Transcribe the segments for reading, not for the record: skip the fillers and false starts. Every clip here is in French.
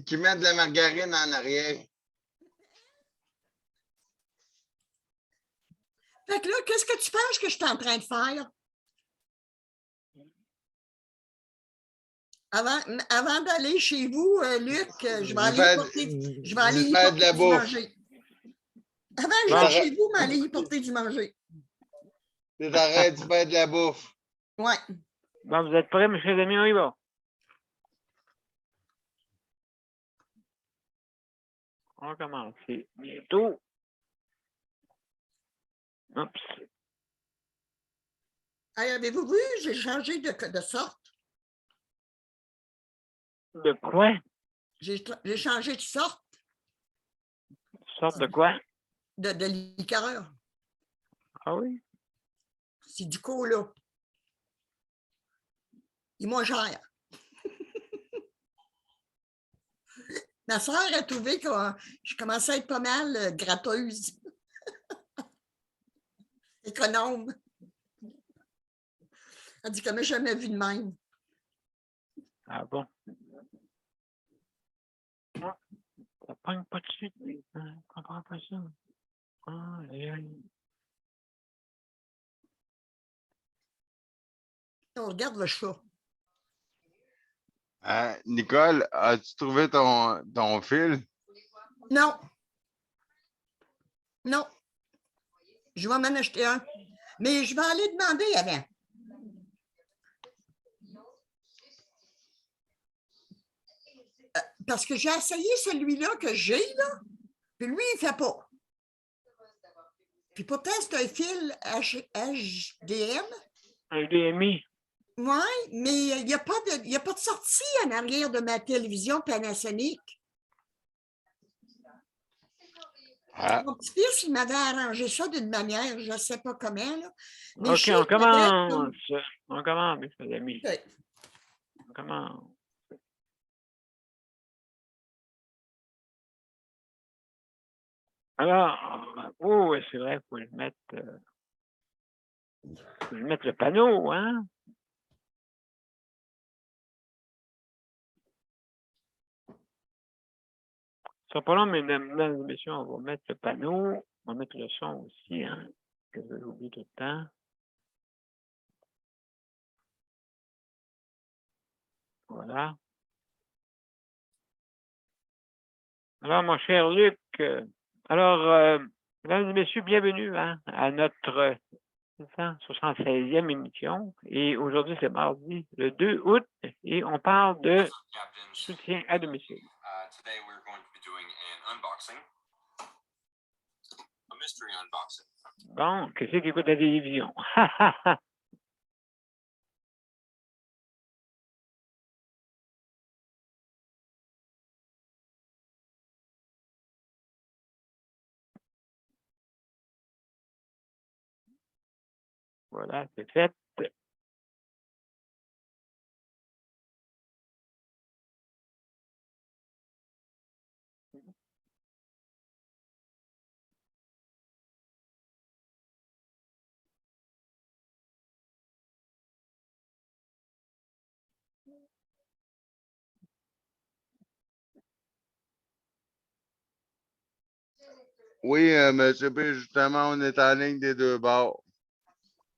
qui met de la margarine en arrière. Fait que là, qu'est-ce que tu penses que je suis en train de faire? Avant d'aller chez vous, Luc, je vais aller y porter du manger. Avant que j'aille chez vous, je vais aller y porter du manger. Tu t'arrêtes, tu fais de la bouffe. Ouais. Bon, vous êtes prêts, mes chers amis, on y va. On commence. C'est bientôt. Oups. Hey, avez-vous vu? J'ai changé de sorte. De quoi? J'ai changé de sorte. Sorte de quoi? De liqueur. Ah oui? C'est du cola. Il est moins cher. Ma soeur a trouvé que je commençais à être pas mal gratteuse. Économe. Elle dit qu'elle n'a jamais vu de même. Ah bon? Ça pogne pas de suite. Je comprends pas ça. Ah, On regarde le chat. Nicole, as-tu trouvé ton fil? Non. Non. Je vais m'en acheter un. Mais je vais aller demander avant. Parce que j'ai essayé celui-là que j'ai, là, puis lui, il ne fait pas. Puis pourtant, c'est un fil HDM. HDMI. Oui, mais il n'y a pas de sortie en arrière de ma télévision Panasonic. Mon petit-fils, il m'avait arrangé ça d'une manière, je ne sais pas comment. Là. Mais OK, on commence. On commence, mes amis. Okay. On commence. Alors, oh, c'est vrai, il faut le mettre, le panneau, hein? Ça sera pas long, mais mesdames et messieurs, on va mettre le panneau. On va mettre le son aussi, hein, que je l'oublie tout le temps. Voilà. Alors, mon cher Luc, mesdames et messieurs, bienvenue hein, à notre 76e émission. Et aujourd'hui, c'est mardi, le 2 août, et on parle de soutien à domicile. Bon, qu'est-ce qui écoute la télévision? Voilà, c'est fait. Oui, monsieur P, justement, on est en ligne des deux bords.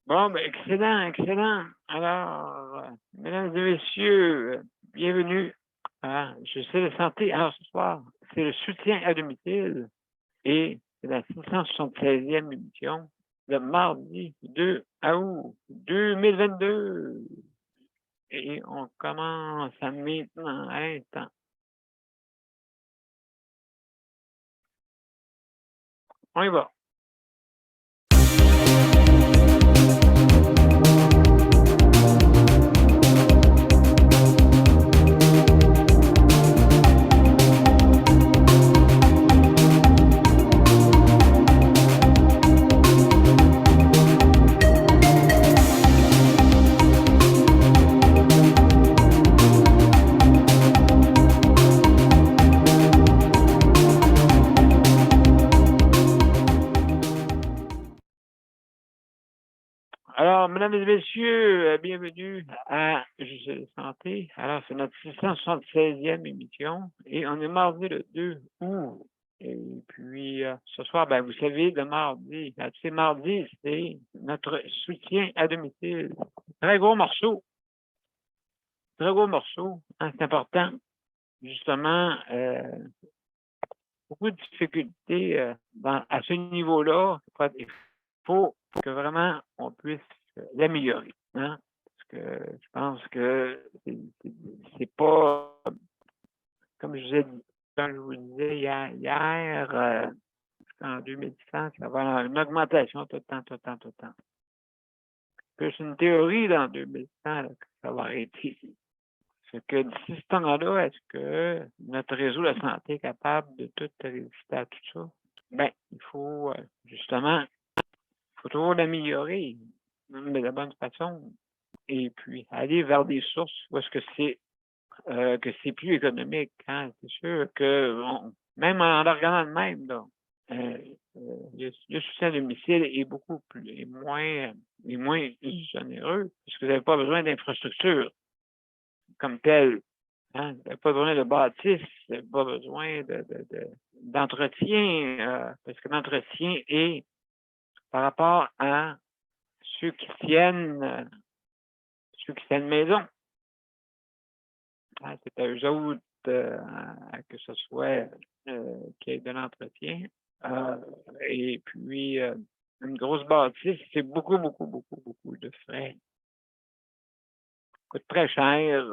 Bon, ben, excellent, excellent. Alors, mesdames et messieurs, bienvenue à Je sais la santé. Alors, ce soir, c'est le soutien à domicile et c'est la 676e émission le mardi 2 août 2022. Et on commence à maintenant à l'instant. On y va. mesdames et messieurs, bienvenue à Juste la santé. Alors, c'est notre 676e émission et on est mardi le 2 août. Et puis, ce soir, ben, vous savez, le mardi, c'est mardi, c'est notre soutien à domicile. Très gros morceau. Très gros morceau. Hein, c'est important. Justement, beaucoup de difficultés à ce niveau-là. Il faut que vraiment on puisse l'améliorer. Hein? Parce que je pense que c'est pas, comme je vous disais hier en 2100, ça va avoir une augmentation tout le temps. Plus une théorie dans 2100 là, que ça va arrêter. C'est que d'ici ce temps-là, est-ce que notre réseau de santé est capable de tout résister à tout ça? Ben, il faut justement, il faut toujours l'améliorer, mais de la bonne façon. Et puis, aller vers des sources où est-ce que c'est plus économique. Hein? C'est sûr que, même en le regardant de même, là, le soutien à domicile est moins généreux, puisque vous n'avez pas besoin d'infrastructures comme telles. Hein? Vous n'avez pas besoin de bâtisses, vous n'avez pas besoin d'entretien, parce que l'entretien est par rapport à ceux qui tiennent maison. Hein, c'est à eux autres que ce soit qu'il y ait de l'entretien. Et puis, une grosse bâtisse, c'est beaucoup de frais. Ça coûte très cher,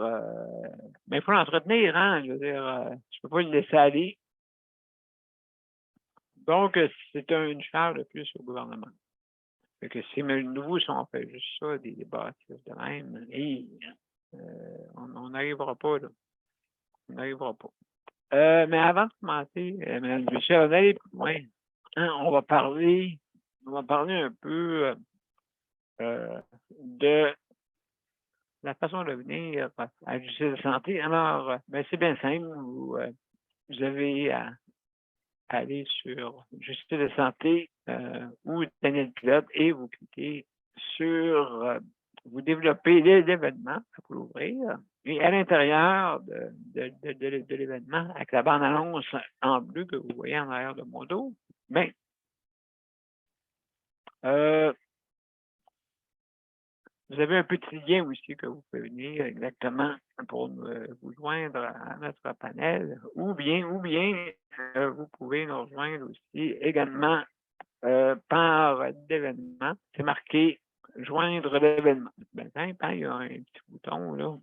mais il faut l'entretenir, hein. Je veux dire, je ne peux pas le laisser aller. Donc, c'est une charge de plus au gouvernement. Fait que si nous, si on fait juste ça, des bâtisses de même, et on n'arrivera pas, là. On n'arrivera pas. Mais avant de commencer, mesdames et messieurs, on va aller plus loin. Hein, on va parler un peu de la façon de venir à Juste la santé. Alors, ben, c'est bien simple. Vous avez à aller sur Juste la santé ou Daniel Pilote et vous cliquez sur vous développez l'événement, pour l'ouvrir. Et à l'intérieur de l'événement, avec la bande-annonce en bleu que vous voyez en arrière de mon dos, bien, vous avez un petit lien aussi que vous pouvez venir exactement pour vous joindre à notre panel, ou bien vous pouvez nous rejoindre aussi également par l'événement. C'est marqué joindre l'événement. Ben, simple, hein, il y a un petit bouton là.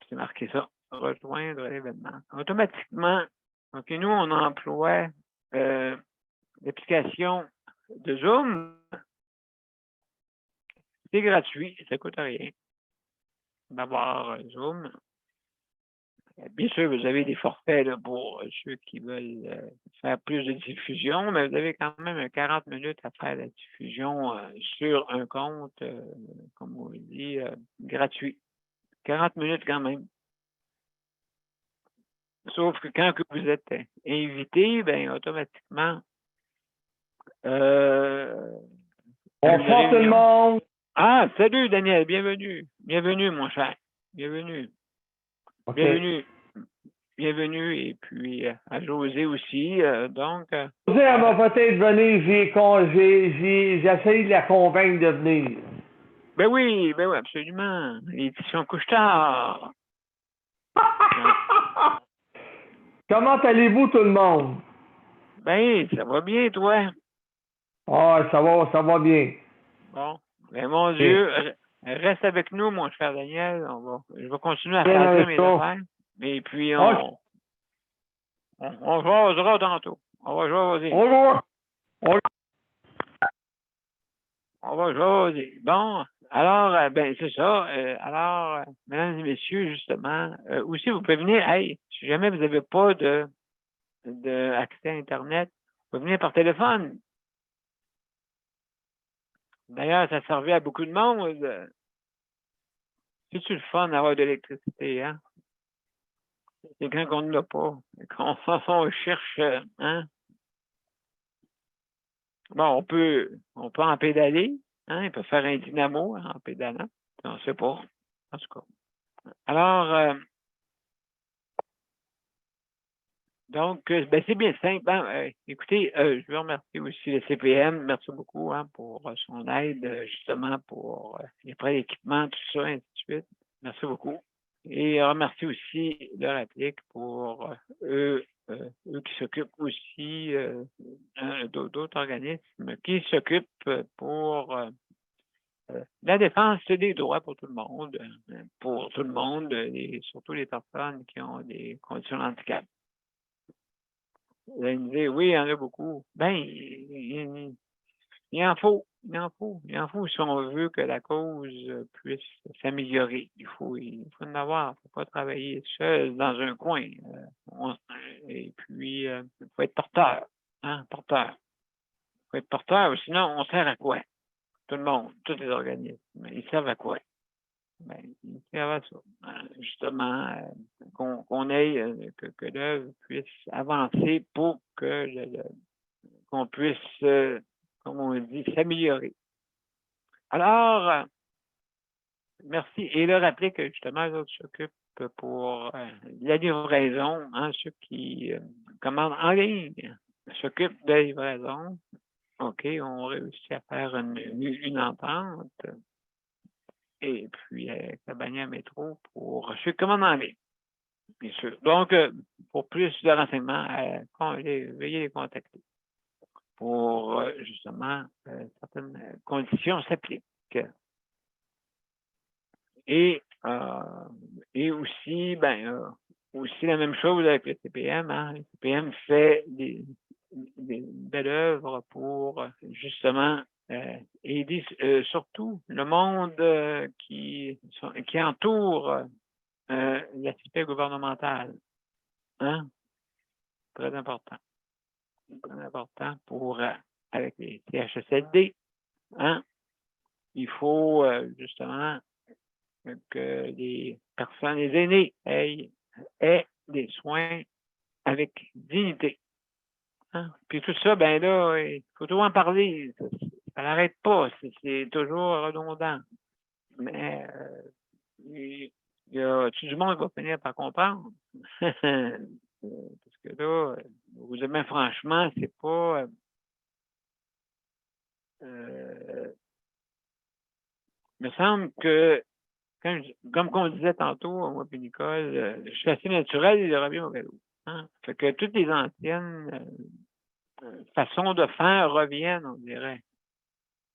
C'est marqué ça, rejoindre l'événement. Automatiquement, donc nous, on emploie l'application de Zoom. C'est gratuit, ça ne coûte rien d'avoir Zoom. Bien sûr, vous avez des forfaits là, pour ceux qui veulent faire plus de diffusion, mais vous avez quand même 40 minutes à faire la diffusion sur un compte, comme on dit, gratuit. 40 minutes quand même. Sauf que quand vous êtes invité, bien, automatiquement. Bonsoir tout le monde! Ah, salut Daniel, bienvenue. Bienvenue, mon cher. Bienvenue. Okay. Bienvenue. Et puis à José aussi. Donc. José, elle va peut-être venir. J'ai essayé de la convaincre de venir. Ben oui, absolument. L'édition couche-tard. Comment allez-vous tout le monde? Ben, ça va bien, toi? Ah, ça va bien. Bon. Ben mon Dieu, reste avec nous, mon cher Daniel. Je vais continuer à faire mes affaires. Et puis, on jasera tantôt. On va jaser. On va jaser. Bon, alors, ben, c'est ça. Alors, mesdames et messieurs, justement, aussi, vous pouvez venir, si jamais vous n'avez pas d'accès à Internet, vous pouvez venir par téléphone. D'ailleurs, ça servait à beaucoup de monde. C'est-tu le fun d'avoir de l'électricité, hein? C'est quand on ne l'a pas, qu'on cherche, hein? Bon, on peut en pédaler, Hein, il peut faire un dynamo en pédalant. On ne sait pas. En tout cas. Alors, donc, ben, c'est bien simple. Hein. Écoutez, je veux remercier aussi le CPM. Merci beaucoup hein, pour son aide, justement, pour les prêts d'équipement, tout ça, ainsi de suite. Merci beaucoup. Et remercie aussi le RAPLIC pour eux qui s'occupent aussi d'autres organismes qui s'occupent pour la défense des droits pour tout le monde, et surtout les personnes qui ont des conditions de handicap. Vous allez me dire, oui, il y en a beaucoup. Ben, il en faut si on veut que la cause puisse s'améliorer. Il faut en avoir. Il ne faut pas travailler seul dans un coin. Et puis, il faut être porteur. Hein, porteur. Il faut être porteur, sinon on sert à quoi? Tout le monde, tous les organismes. Ils servent à quoi? Ben, ils servent à ça. Justement, qu'on ait, que l'œuvre puisse avancer pour que qu'on puisse, comme on dit, s'améliorer. Alors, merci. Et le rappeler que justement, les autres s'occupent pour la livraison, hein, ceux qui commandent en ligne s'occupent de la livraison. OK, on réussit à faire une entente. Et puis, avec la bannière métro pour ceux qui commandent en ligne, bien sûr. Donc, pour plus de renseignements, veuillez les contacter pour, justement, certaines conditions s'appliquent. Et aussi, aussi la même chose avec le CPM. Hein. Le CPM fait des belles œuvres pour, justement, aider surtout le monde qui entoure l'aspect gouvernemental. Hein? Très important. Très important pour, avec les CHSLD. Hein? Il faut justement que les personnes, les aînés aient des soins avec dignité. Hein? Puis tout ça, ben là, il faut toujours en parler. Ça n'arrête pas. C'est toujours redondant. Mais il y a tout du monde qui va finir par comprendre. Parce que là, vous aimez franchement, c'est pas. Il me semble que, comme on disait tantôt, moi et Nicole, je suis assez naturel et je reviens au vélo. Hein? Fait que toutes les anciennes façons de faire reviennent, on dirait.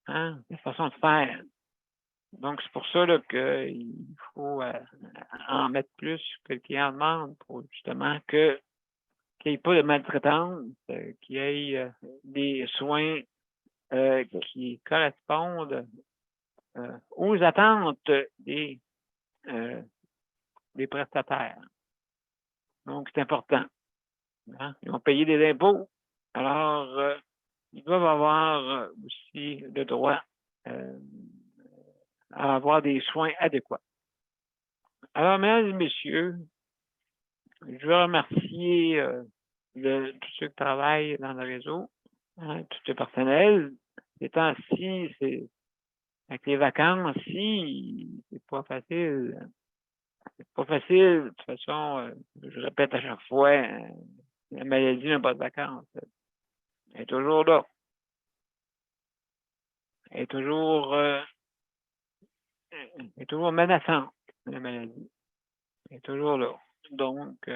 Hein? Les façons de faire. Donc, c'est pour ça qu'il faut en mettre plus que le client demande pour justement qu'il n'y ait pas de maltraitance, qu'il y ait des soins qui correspondent aux attentes des prestataires. Donc, c'est important. Hein? Ils ont payé des impôts. Alors, ils doivent avoir aussi le droit à avoir des soins adéquats. Alors, mesdames et messieurs, je veux remercier tous ceux qui travaillent dans le réseau, hein, tout le personnel. Ces temps-ci, avec les vacances, c'est pas facile. C'est pas facile. De toute façon, je répète à chaque fois, la maladie n'a pas de vacances. Elle est toujours là. Elle est toujours menaçante, la maladie. Elle est toujours là. Donc,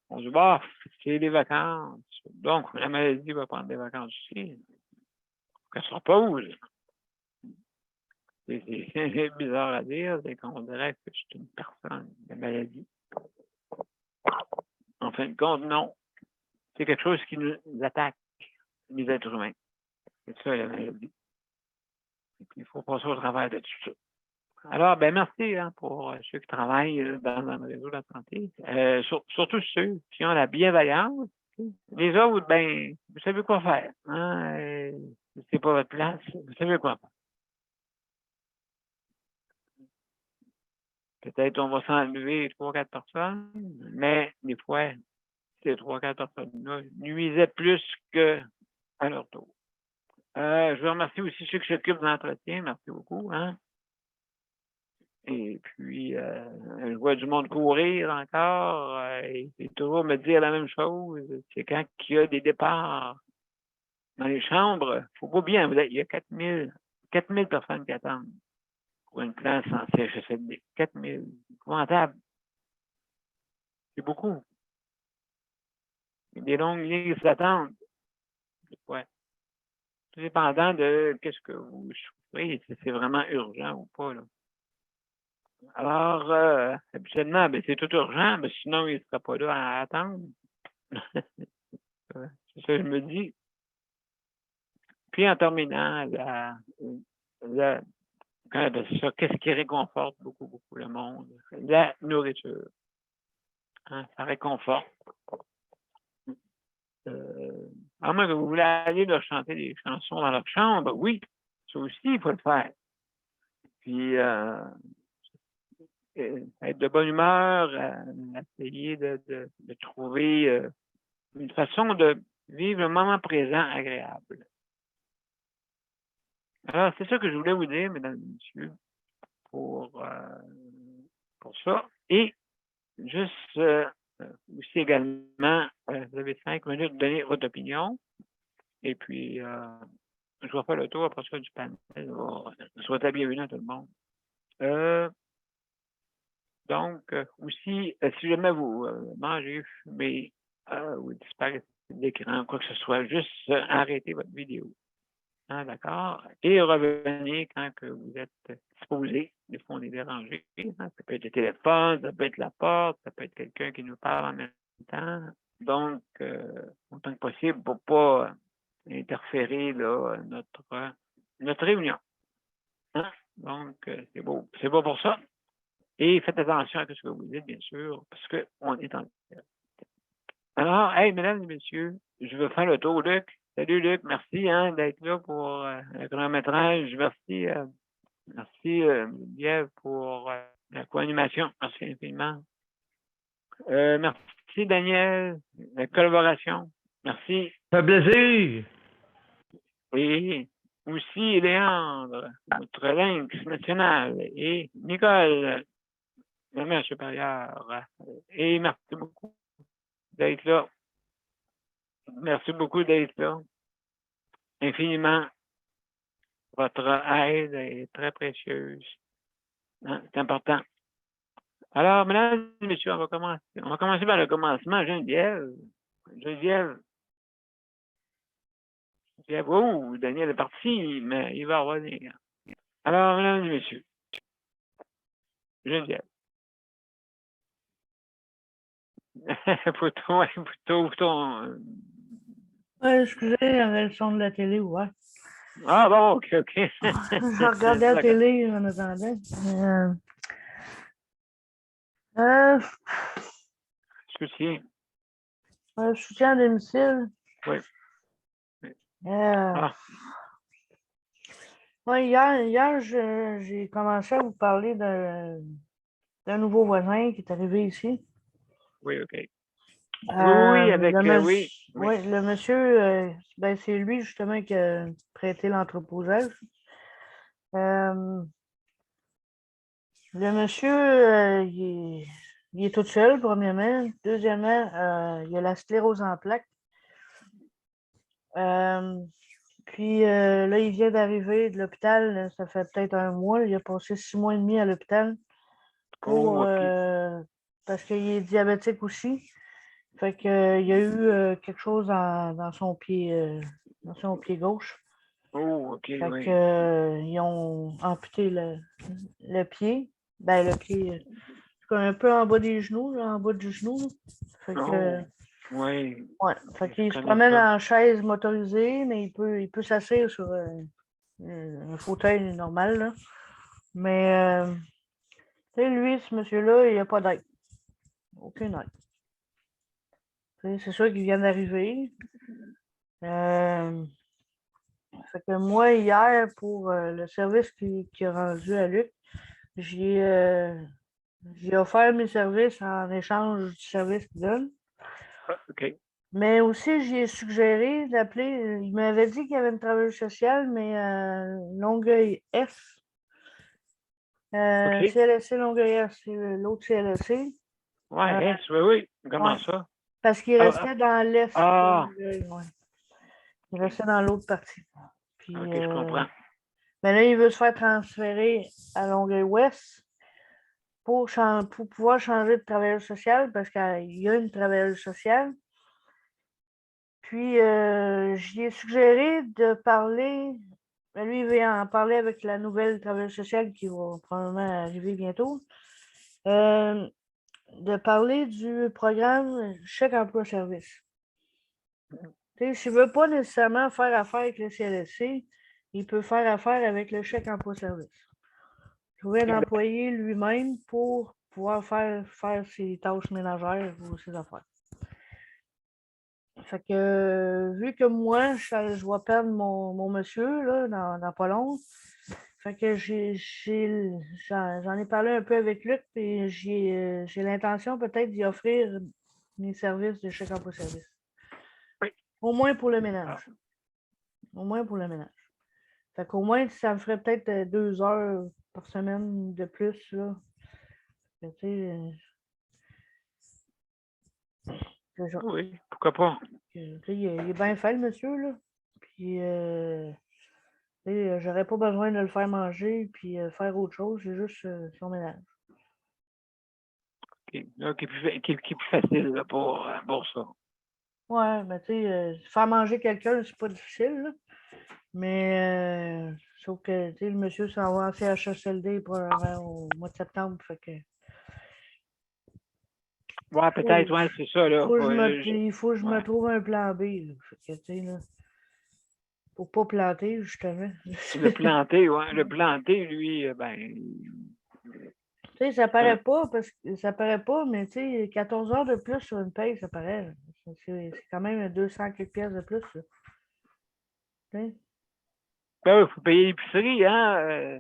on se dit, bah, c'est les vacances. Donc, la maladie va prendre des vacances aussi. Qu'elle se repose. C'est bizarre à dire, c'est qu'on dirait que c'est une personne, la maladie. En fin de compte, non. C'est quelque chose qui nous attaque, les êtres humains. C'est ça, la maladie. Et puis, il faut passer au travers de tout ça. Alors, merci hein, pour ceux qui travaillent dans le réseau de la santé. Surtout ceux qui ont la bienveillance. Les autres, vous savez quoi faire. Hein? C'est pas votre place, vous savez quoi faire. Peut-être on va s'enlever 3-4 personnes, mais des fois, ces 3-4 personnes-là nuisaient plus qu'à leur tour. Je veux remercier aussi ceux qui s'occupent de l'entretien. Merci beaucoup. Hein? Et puis, je vois du monde courir encore. Et toujours me dire la même chose. C'est quand il y a des départs dans les chambres, il ne faut pas oublier, il y a 4000 personnes qui attendent pour une place en CHSLD. 4000. Épouvantable. C'est beaucoup. Il y a des longues listes d'attente. Ouais. Tout dépendant de qu'est-ce que vous souffrez, si c'est vraiment urgent ou pas. Là. Alors, habituellement, c'est tout urgent, mais sinon, il ne sera pas là à attendre. C'est ça que je me dis. Puis en terminant, qu'est-ce qui réconforte beaucoup, beaucoup le monde? La nourriture. Hein, ça réconforte. À moins que vous voulez aller leur chanter des chansons dans leur chambre, oui, ça aussi, il faut le faire. Puis, être de bonne humeur, essayer de trouver une façon de vivre le moment présent agréable. Alors, c'est ça que je voulais vous dire, mesdames et messieurs, pour ça. Et juste aussi également, vous avez 5 minutes de donner votre opinion. Et puis, je vais faire le tour après ça du panel. Souhaitez la bienvenue à tout le monde. Donc, aussi, si jamais vous mangez, fumez, ou disparaissez de l'écran, quoi que ce soit, juste arrêtez votre vidéo. Hein, d'accord? Et revenez quand que vous êtes exposé. Des fois, on est dérangé. Hein? Ça peut être le téléphone, ça peut être la porte, ça peut être quelqu'un qui nous parle en même temps. Donc, autant que possible, pour ne pas interférer là, notre réunion. Hein? Donc, c'est beau. C'est beau pour ça. Et faites attention à ce que vous dites, bien sûr, parce qu'on est en direct. Alors, hey, mesdames et messieurs, je veux faire le tour, Luc. Salut, Luc. Merci d'être là pour le chronométrage. Merci, Liev, pour la co-animation. Merci infiniment. Merci, Daniel, la collaboration. Merci. Ça fait plaisir. Et aussi, Léandre, notre lynx national, et Nicole, la mère supérieure. Et merci beaucoup d'être là. Merci beaucoup d'être là. Infiniment. Votre aide est très précieuse. Hein, c'est important. Alors, mesdames et messieurs, on va commencer. On va commencer par le commencement. Geneviève, oh, Daniel est parti, mais il va revenir. Alors, mesdames et messieurs, Geneviève. Bouton. Ouais, excusez, il y avait le son de la télé, ouais. Ah bon, ok. Je regardais la télé en attendant. Soutien. Soutien à domicile. Oui. Ouais, hier j'ai commencé à vous parler d'un nouveau voisin qui est arrivé ici. Oui, ok. Oui, avec oui. Oui, le monsieur, c'est lui justement qui a prêté l'entreposage. Le monsieur, il est tout seul, premièrement. Deuxièmement, il a la sclérose en plaques. Puis là, il vient d'arriver de l'hôpital. Ça fait peut-être un mois. Il a passé 6 mois et demi à l'hôpital parce qu'il est diabétique aussi. Fait qu'il y a eu quelque chose dans son pied gauche. Oh, ok. Fait que, ils ont amputé le pied. Ben, le pied, un peu en bas des genoux, là, en bas du genou. Là. Fait que, oui. Ouais. Fait qu'il se promène en chaise motorisée, mais il peut s'asseoir sur un fauteuil normal. Là. Mais, lui, ce monsieur-là, il n'a pas d'aide. Aucune aide. C'est sûr qu'il vient d'arriver. Fait que moi, hier, pour le service qu'il a rendu à Luc, j'ai offert mes services en échange du service qu'il donne. OK. Mais aussi, j'ai suggéré d'appeler, il m'avait dit qu'il y avait une travailleuse sociale, mais Longueuil F. OK. CLSC Longueuil F, c'est l'autre CLSC. Ouais, oui. Comment Ouais. ça? Parce qu'il restait dans l'Est. Ouais. Il restait dans l'autre partie. Puis, OK, je comprends. mais là, il veut se faire transférer à Longueuil-Ouest pour pouvoir changer de travailleuse sociale parce qu'il y a une travailleuse sociale. Puis, j'y ai suggéré de parler. Lui, il veut en parler avec la nouvelle travailleuse sociale qui va probablement arriver bientôt. De parler du programme Chèque emploi service. S'il ne veut pas nécessairement faire affaire avec le CLSC, il peut faire affaire avec le chèque emploi service. Trouver un employé lui-même pour pouvoir faire ses tâches ménagères ou ses affaires. Fait que vu que moi, je vais perdre mon monsieur là, dans pas long, fait que j'en ai parlé un peu avec Luc et j'ai l'intention peut-être d'y offrir mes services de chèque emploi service. Oui. Au moins pour le ménage. Au moins pour le ménage. Fait qu'au moins, ça me ferait peut-être 2 heures par semaine de plus. Là. Oui, pourquoi pas? Il est bien fait, le monsieur. Là. Puis, j'aurais pas besoin de le faire manger puis faire autre chose. C'est juste son ménage. Qui est plus facile là, pour ça. Ouais, mais tu sais, faire manger quelqu'un, c'est pas difficile. Là. Mais sauf que le monsieur s'en va en CHSLD probablement au mois de septembre. Fait que. Ouais, peut-être, ouais, c'est ça. Là. Il faut que je me trouve un plan B. Là. Fait que, tu sais, là, pour pas planter, justement. Le planter, ouais. Le planter, lui, Tu sais, ça paraît pas, ça paraît pas, mais tu sais, 14 heures de plus sur une paye, ça paraît. C'est quand même 200 quelques pièces de plus. Là. Ben oui, il faut payer l'épicerie, hein.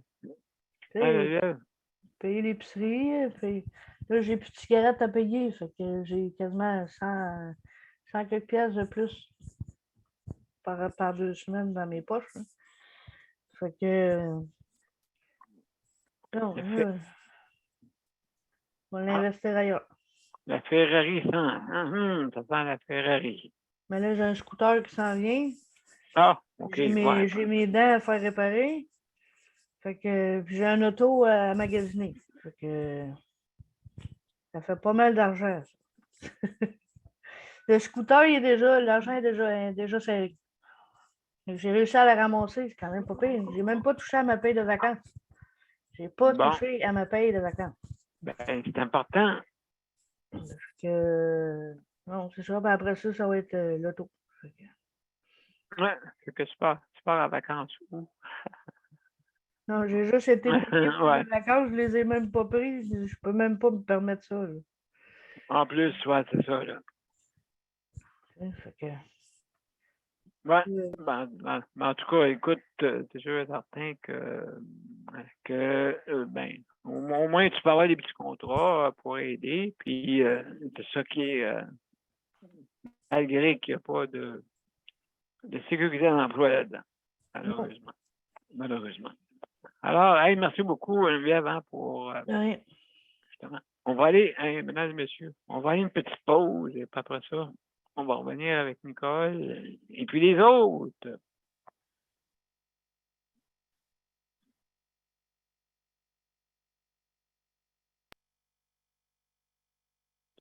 Payer l'épicerie, puis là, j'ai plus de cigarettes à payer, fait que j'ai quasiment 100 quelques pièces de plus par 2 semaines dans mes poches. Là. Fait que. Non, on va l'investir ailleurs. La Ferrari, ça. Ça sent la Ferrari. Mais là, j'ai un scooter qui s'en vient. Ah, OK. J'ai mes dents à faire réparer. Fait que j'ai un auto à magasiner. Fait que ça fait pas mal d'argent. Le scooter, l'argent est déjà serré. J'ai réussi à la ramasser, c'est quand même pas pire. J'ai même pas touché à ma paye de vacances. J'ai pas touché à ma paye de vacances. Ben, c'est important. Parce que non, c'est ça. Ben après ça, ça va être l'auto. Ouais, c'est que tu pars en vacances où? Non, j'ai juste été payé pour les vacances, je les ai même pas prises. Je peux même pas me permettre ça. Là. En plus, ouais, c'est ça, là. Fait que... Ouais. En tout cas, écoute, t'es sûr et certain que au moins tu peux avoir des petits contrats pour aider. Puis c'est ça qui est malgré qu'il n'y a pas de sécurité d'emploi là-dedans, malheureusement. Alors, hey, merci beaucoup, Geneviève, pour justement. On va aller, mesdames et messieurs, on va aller une petite pause et puis après ça, on va revenir avec Nicole et puis les autres.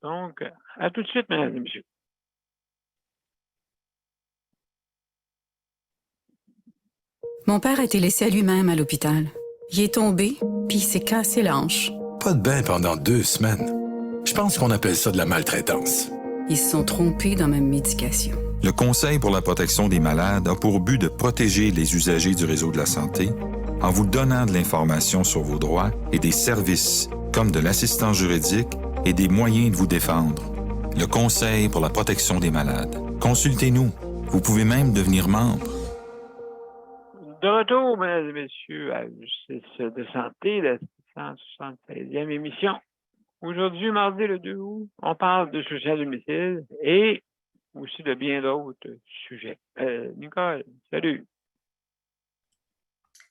Donc, à tout de suite, mesdames et messieurs. Mon père a été laissé à lui-même à l'hôpital. Il est tombé, puis il s'est cassé la hanche. Pas de bain pendant 2 semaines. Je pense qu'on appelle ça de la maltraitance. Ils se sont trompés dans ma médication. Le Conseil pour la protection des malades a pour but de protéger les usagers du réseau de la santé en vous donnant de l'information sur vos droits et des services comme de l'assistance juridique et des moyens de vous défendre. Le Conseil pour la protection des malades. Consultez-nous. Vous pouvez même devenir membre. De retour, mesdames et messieurs, à Justice de santé, la 176e émission. Aujourd'hui, mardi le 2 août, on parle de social domicile et aussi de bien d'autres sujets. Nicole, salut.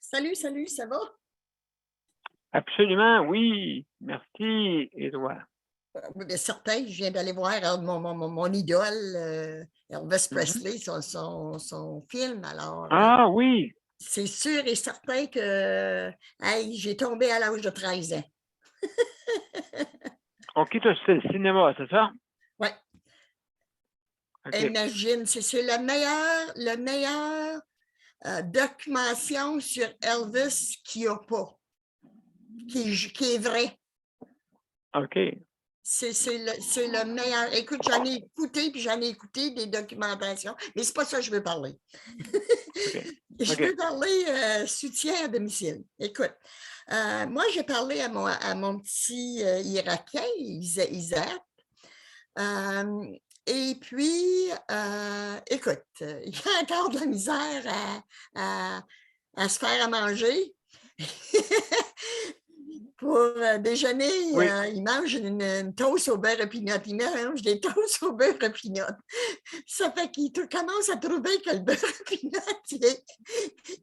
Salut, ça va? Absolument, oui. Merci, et toi? Oui, bien certain, je viens d'aller voir mon idole, Elvis Presley, son film. Alors, Ah oui! c'est sûr et certain que hey, j'ai tombé à l'âge de 13 ans. On quitte le cinéma, c'est ça? Oui. Okay. Imagine, c'est le meilleur documentation sur Elvis qu'il n'y a pas, qui est vrai. OK. C'est le meilleur. Écoute, j'en ai écouté des documentations, mais c'est pas ça que je veux parler. Okay. Je veux parler soutien à domicile. Écoute, moi, j'ai parlé à mon petit Irakien, Isaac. Et puis, écoute, il y a encore de la misère à se faire à manger. Pour déjeuner, Oui. il mange une toast au beurre épinot. Il mange des toasts au beurre épinot. Ça fait qu'il commence à trouver que le beurre épinot, il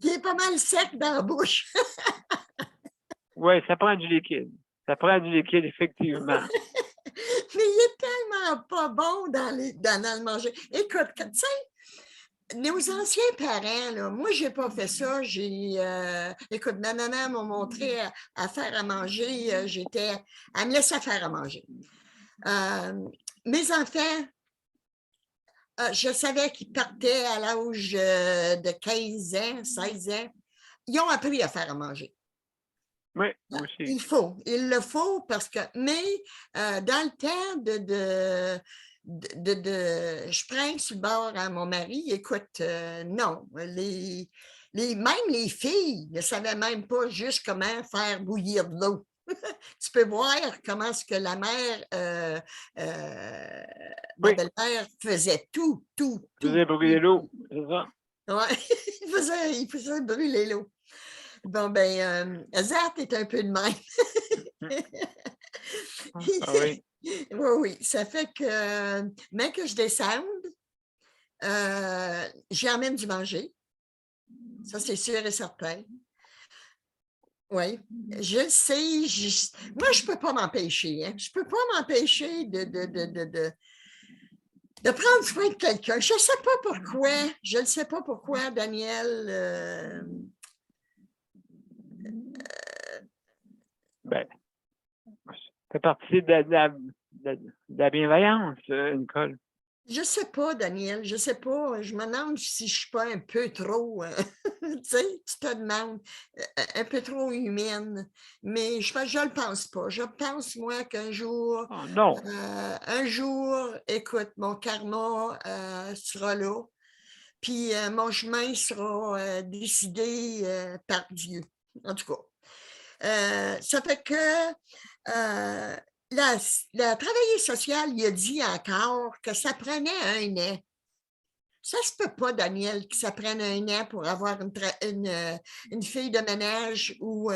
est pas mal sec dans la bouche. Oui, ça prend du liquide. Ça prend du liquide, effectivement. Mais il est tellement pas bon dans le manger. Écoute, tu sais, nos anciens parents, là, moi, je n'ai pas fait ça. Écoute, ma maman m'a montré à faire à manger. Elle me laissait faire à manger. Mes enfants, je savais qu'ils partaient à l'âge de 15 ans, 16 ans. Ils ont appris à faire à manger. Oui, moi aussi. Il le faut parce que, mais dans le temps je prends sur le bord à mon mari, écoute, non, même les filles ne savaient même pas juste comment faire bouillir de l'eau. Tu peux voir comment est-ce que la mère, ma belle-mère faisait tout. Faisait brûler l'eau, c'est ça? Oui, il faisait brûler l'eau. Bon, ben, Zat est un peu de même. Ah oui. Oui, ça fait que, même que je descende, j'emmène du manger. Ça, c'est sûr et certain. Oui, je le sais. Moi, je ne peux pas m'empêcher. Hein. Je ne peux pas m'empêcher de prendre soin de quelqu'un. Je ne sais pas pourquoi. Je ne sais pas pourquoi, Daniel. Ben, ça fait partie de la bienveillance, Nicole. Je ne sais pas, Daniel, je ne sais pas. Je me demande si je ne suis pas un peu trop, tu sais, tu te demandes, un peu trop humaine. Mais je ne le pense pas. Je pense, moi, qu'un jour, un jour, écoute, mon karma sera là. Puis mon chemin sera décidé par Dieu, en tout cas. Ça fait que la travailleuse sociale, il a dit encore que ça prenait un an. Ça se peut pas, Daniel, que ça prenne un an pour avoir une fille de ménage ou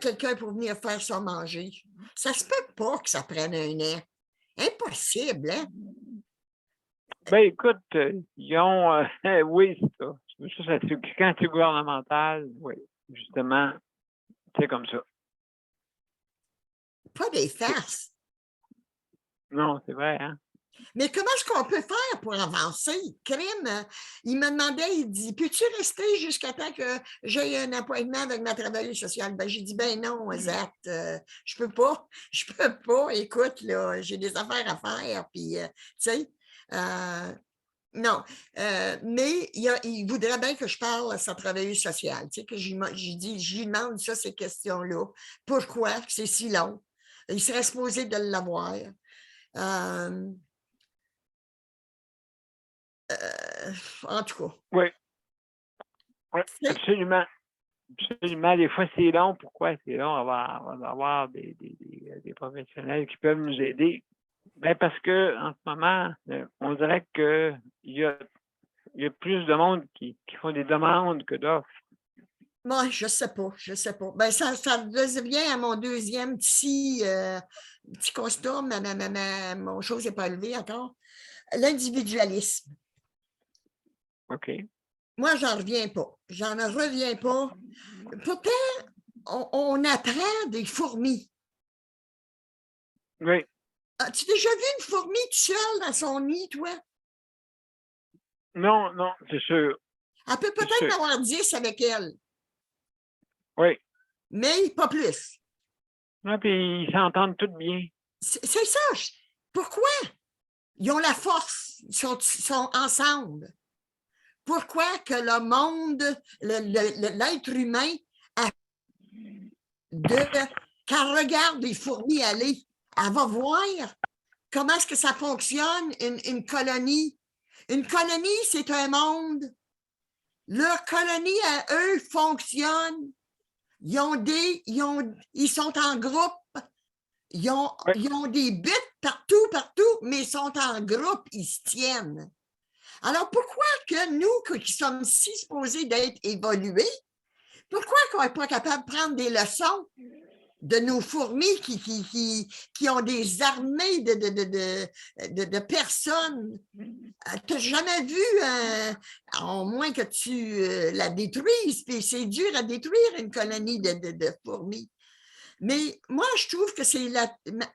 quelqu'un pour venir faire son manger. Ça se peut pas que ça prenne un an. Impossible, hein? Ben écoute, ils ont... oui, c'est ça. Quand c'est gouvernemental, oui, justement, c'est comme ça. Pas des farces. Non, c'est vrai, hein? Mais comment est-ce qu'on peut faire pour avancer? Crime, il me demandait, il dit, peux-tu rester jusqu'à temps que j'aie un appointement avec ma travailleuse sociale? Ben, j'ai dit, ben non, Zach, je peux pas, écoute, là, j'ai des affaires à faire, puis, tu sais, non, mais il voudrait bien que je parle à sa travailleuse sociale, tu sais, que je lui demande ça, ces questions-là. Pourquoi c'est si long? Il serait supposé de l'avoir. En tout cas. Oui. Absolument. Absolument. Des fois, c'est long. Pourquoi c'est long? On va avoir des professionnels qui peuvent nous aider. Ben parce que en ce moment, on dirait qu'il y a plus de monde qui font des demandes que d'offres. Moi, je sais pas. Ben, ça devient à mon deuxième petit constat. Mon chose n'est pas élevée encore. l'individualisme. OK. Moi, j'en reviens pas. J'en reviens pas. Pourtant, on apprend des fourmis. Oui. As-tu déjà vu une fourmi toute seule dans son nid, toi? Non, non, c'est sûr. Elle peut C'est peut-être sûr. en avoir 10 avec elle, Oui. mais pas plus. Ah, puis ils s'entendent tous bien. C'est ça. Pourquoi? Ils ont la force. Ils sont ensemble. Pourquoi que le monde, l'être humain, quand elle regarde les fourmis aller, elle va voir comment est-ce que ça fonctionne, une colonie. Une colonie, c'est un monde. Leur colonie à eux fonctionne. Ils sont en groupe. Ils ont des buts partout, mais ils sont en groupe, ils se tiennent. Alors, pourquoi que nous, qui sommes si supposés d'être évolués, pourquoi qu'on n'est pas capable de prendre des leçons de nos fourmis qui ont des armées de personnes? Tu n'as jamais vu, au moins que tu la détruises, puis c'est dur à détruire une colonie de fourmis. Mais moi, je trouve que c'est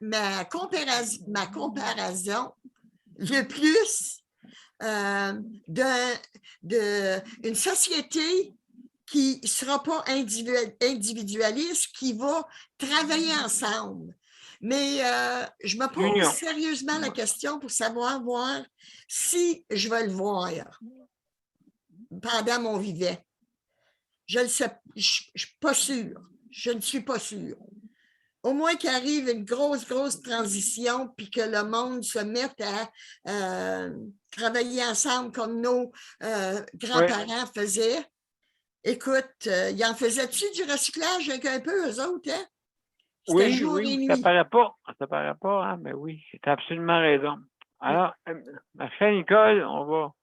ma comparaison le plus d'une société qui ne sera pas individualiste, qui va travailler ensemble. Mais je me pose sérieusement la question pour savoir voir si je vais le voir pendant mon vivant. Je ne sais, je suis pas sûre. Je ne suis pas sûre. Au moins qu'il arrive une grosse transition, puis que le monde se mette à travailler ensemble comme nos grands-parents faisaient. Écoute, ils en faisaient-tu du recyclage avec un peu, eux autres, hein? Oui, ça paraît pas, hein, mais oui, tu as absolument raison. Alors, ma chère Nicole,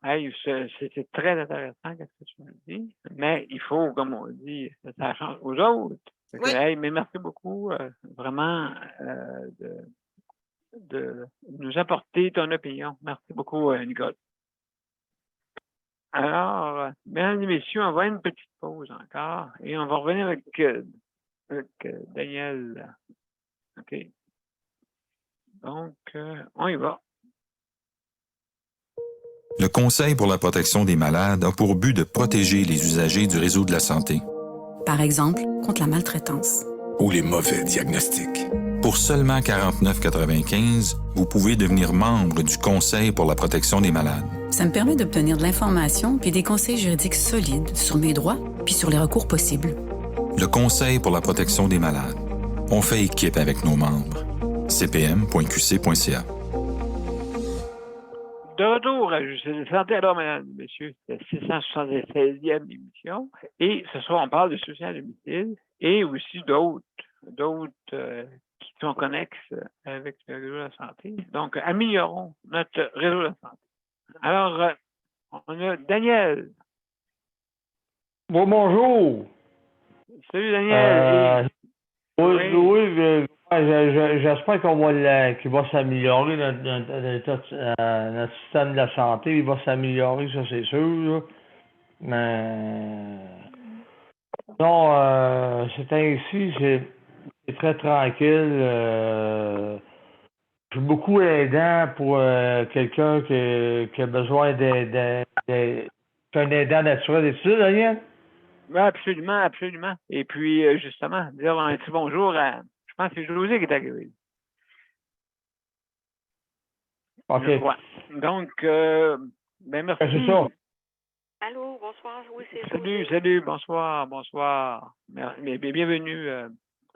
c'est très intéressant ce que tu me dis, mais il faut, comme on dit, ça change aux autres. Oui. Mais merci beaucoup, vraiment, de nous apporter ton opinion. Merci beaucoup, Nicole. Alors, mesdames et messieurs, on va faire une petite pause encore et on va revenir avec Daniel. OK. Donc, on y va. Le Conseil pour la protection des malades a pour but de protéger les usagers du réseau de la santé. Par exemple, contre la maltraitance. Ou les mauvais diagnostics. Pour seulement 49,95 $, vous pouvez devenir membre du Conseil pour la protection des malades. Ça me permet d'obtenir de l'information puis des conseils juridiques solides sur mes droits puis sur les recours possibles. Le Conseil pour la protection des malades. On fait équipe avec nos membres. cpm.qc.ca. De retour à Justice et Santé, alors, mesdames et messieurs, c'est la 676e émission. Et ce soir, on parle de soutien à domicile et aussi d'autres qui sont connexes avec le réseau de la santé. Donc, améliorons notre réseau de la santé. Alors, on a Daniel. Bonjour. Salut, Daniel. Oui, j'espère qu'il va s'améliorer, notre système de la santé. Il va s'améliorer, ça c'est sûr. Là. Mais non, c'est ainsi, c'est très tranquille. Je suis beaucoup aidant pour quelqu'un qui a besoin d'un aidant naturel. Et ça, Daniel? Oui, absolument, absolument. Et puis, justement, dire un petit bonjour à, je pense que c'est José qui est arrivé. OK. Donc, ben merci. C'est ça. Allô, bonsoir, oui, c'est José. Salut, bonsoir. Bienvenue,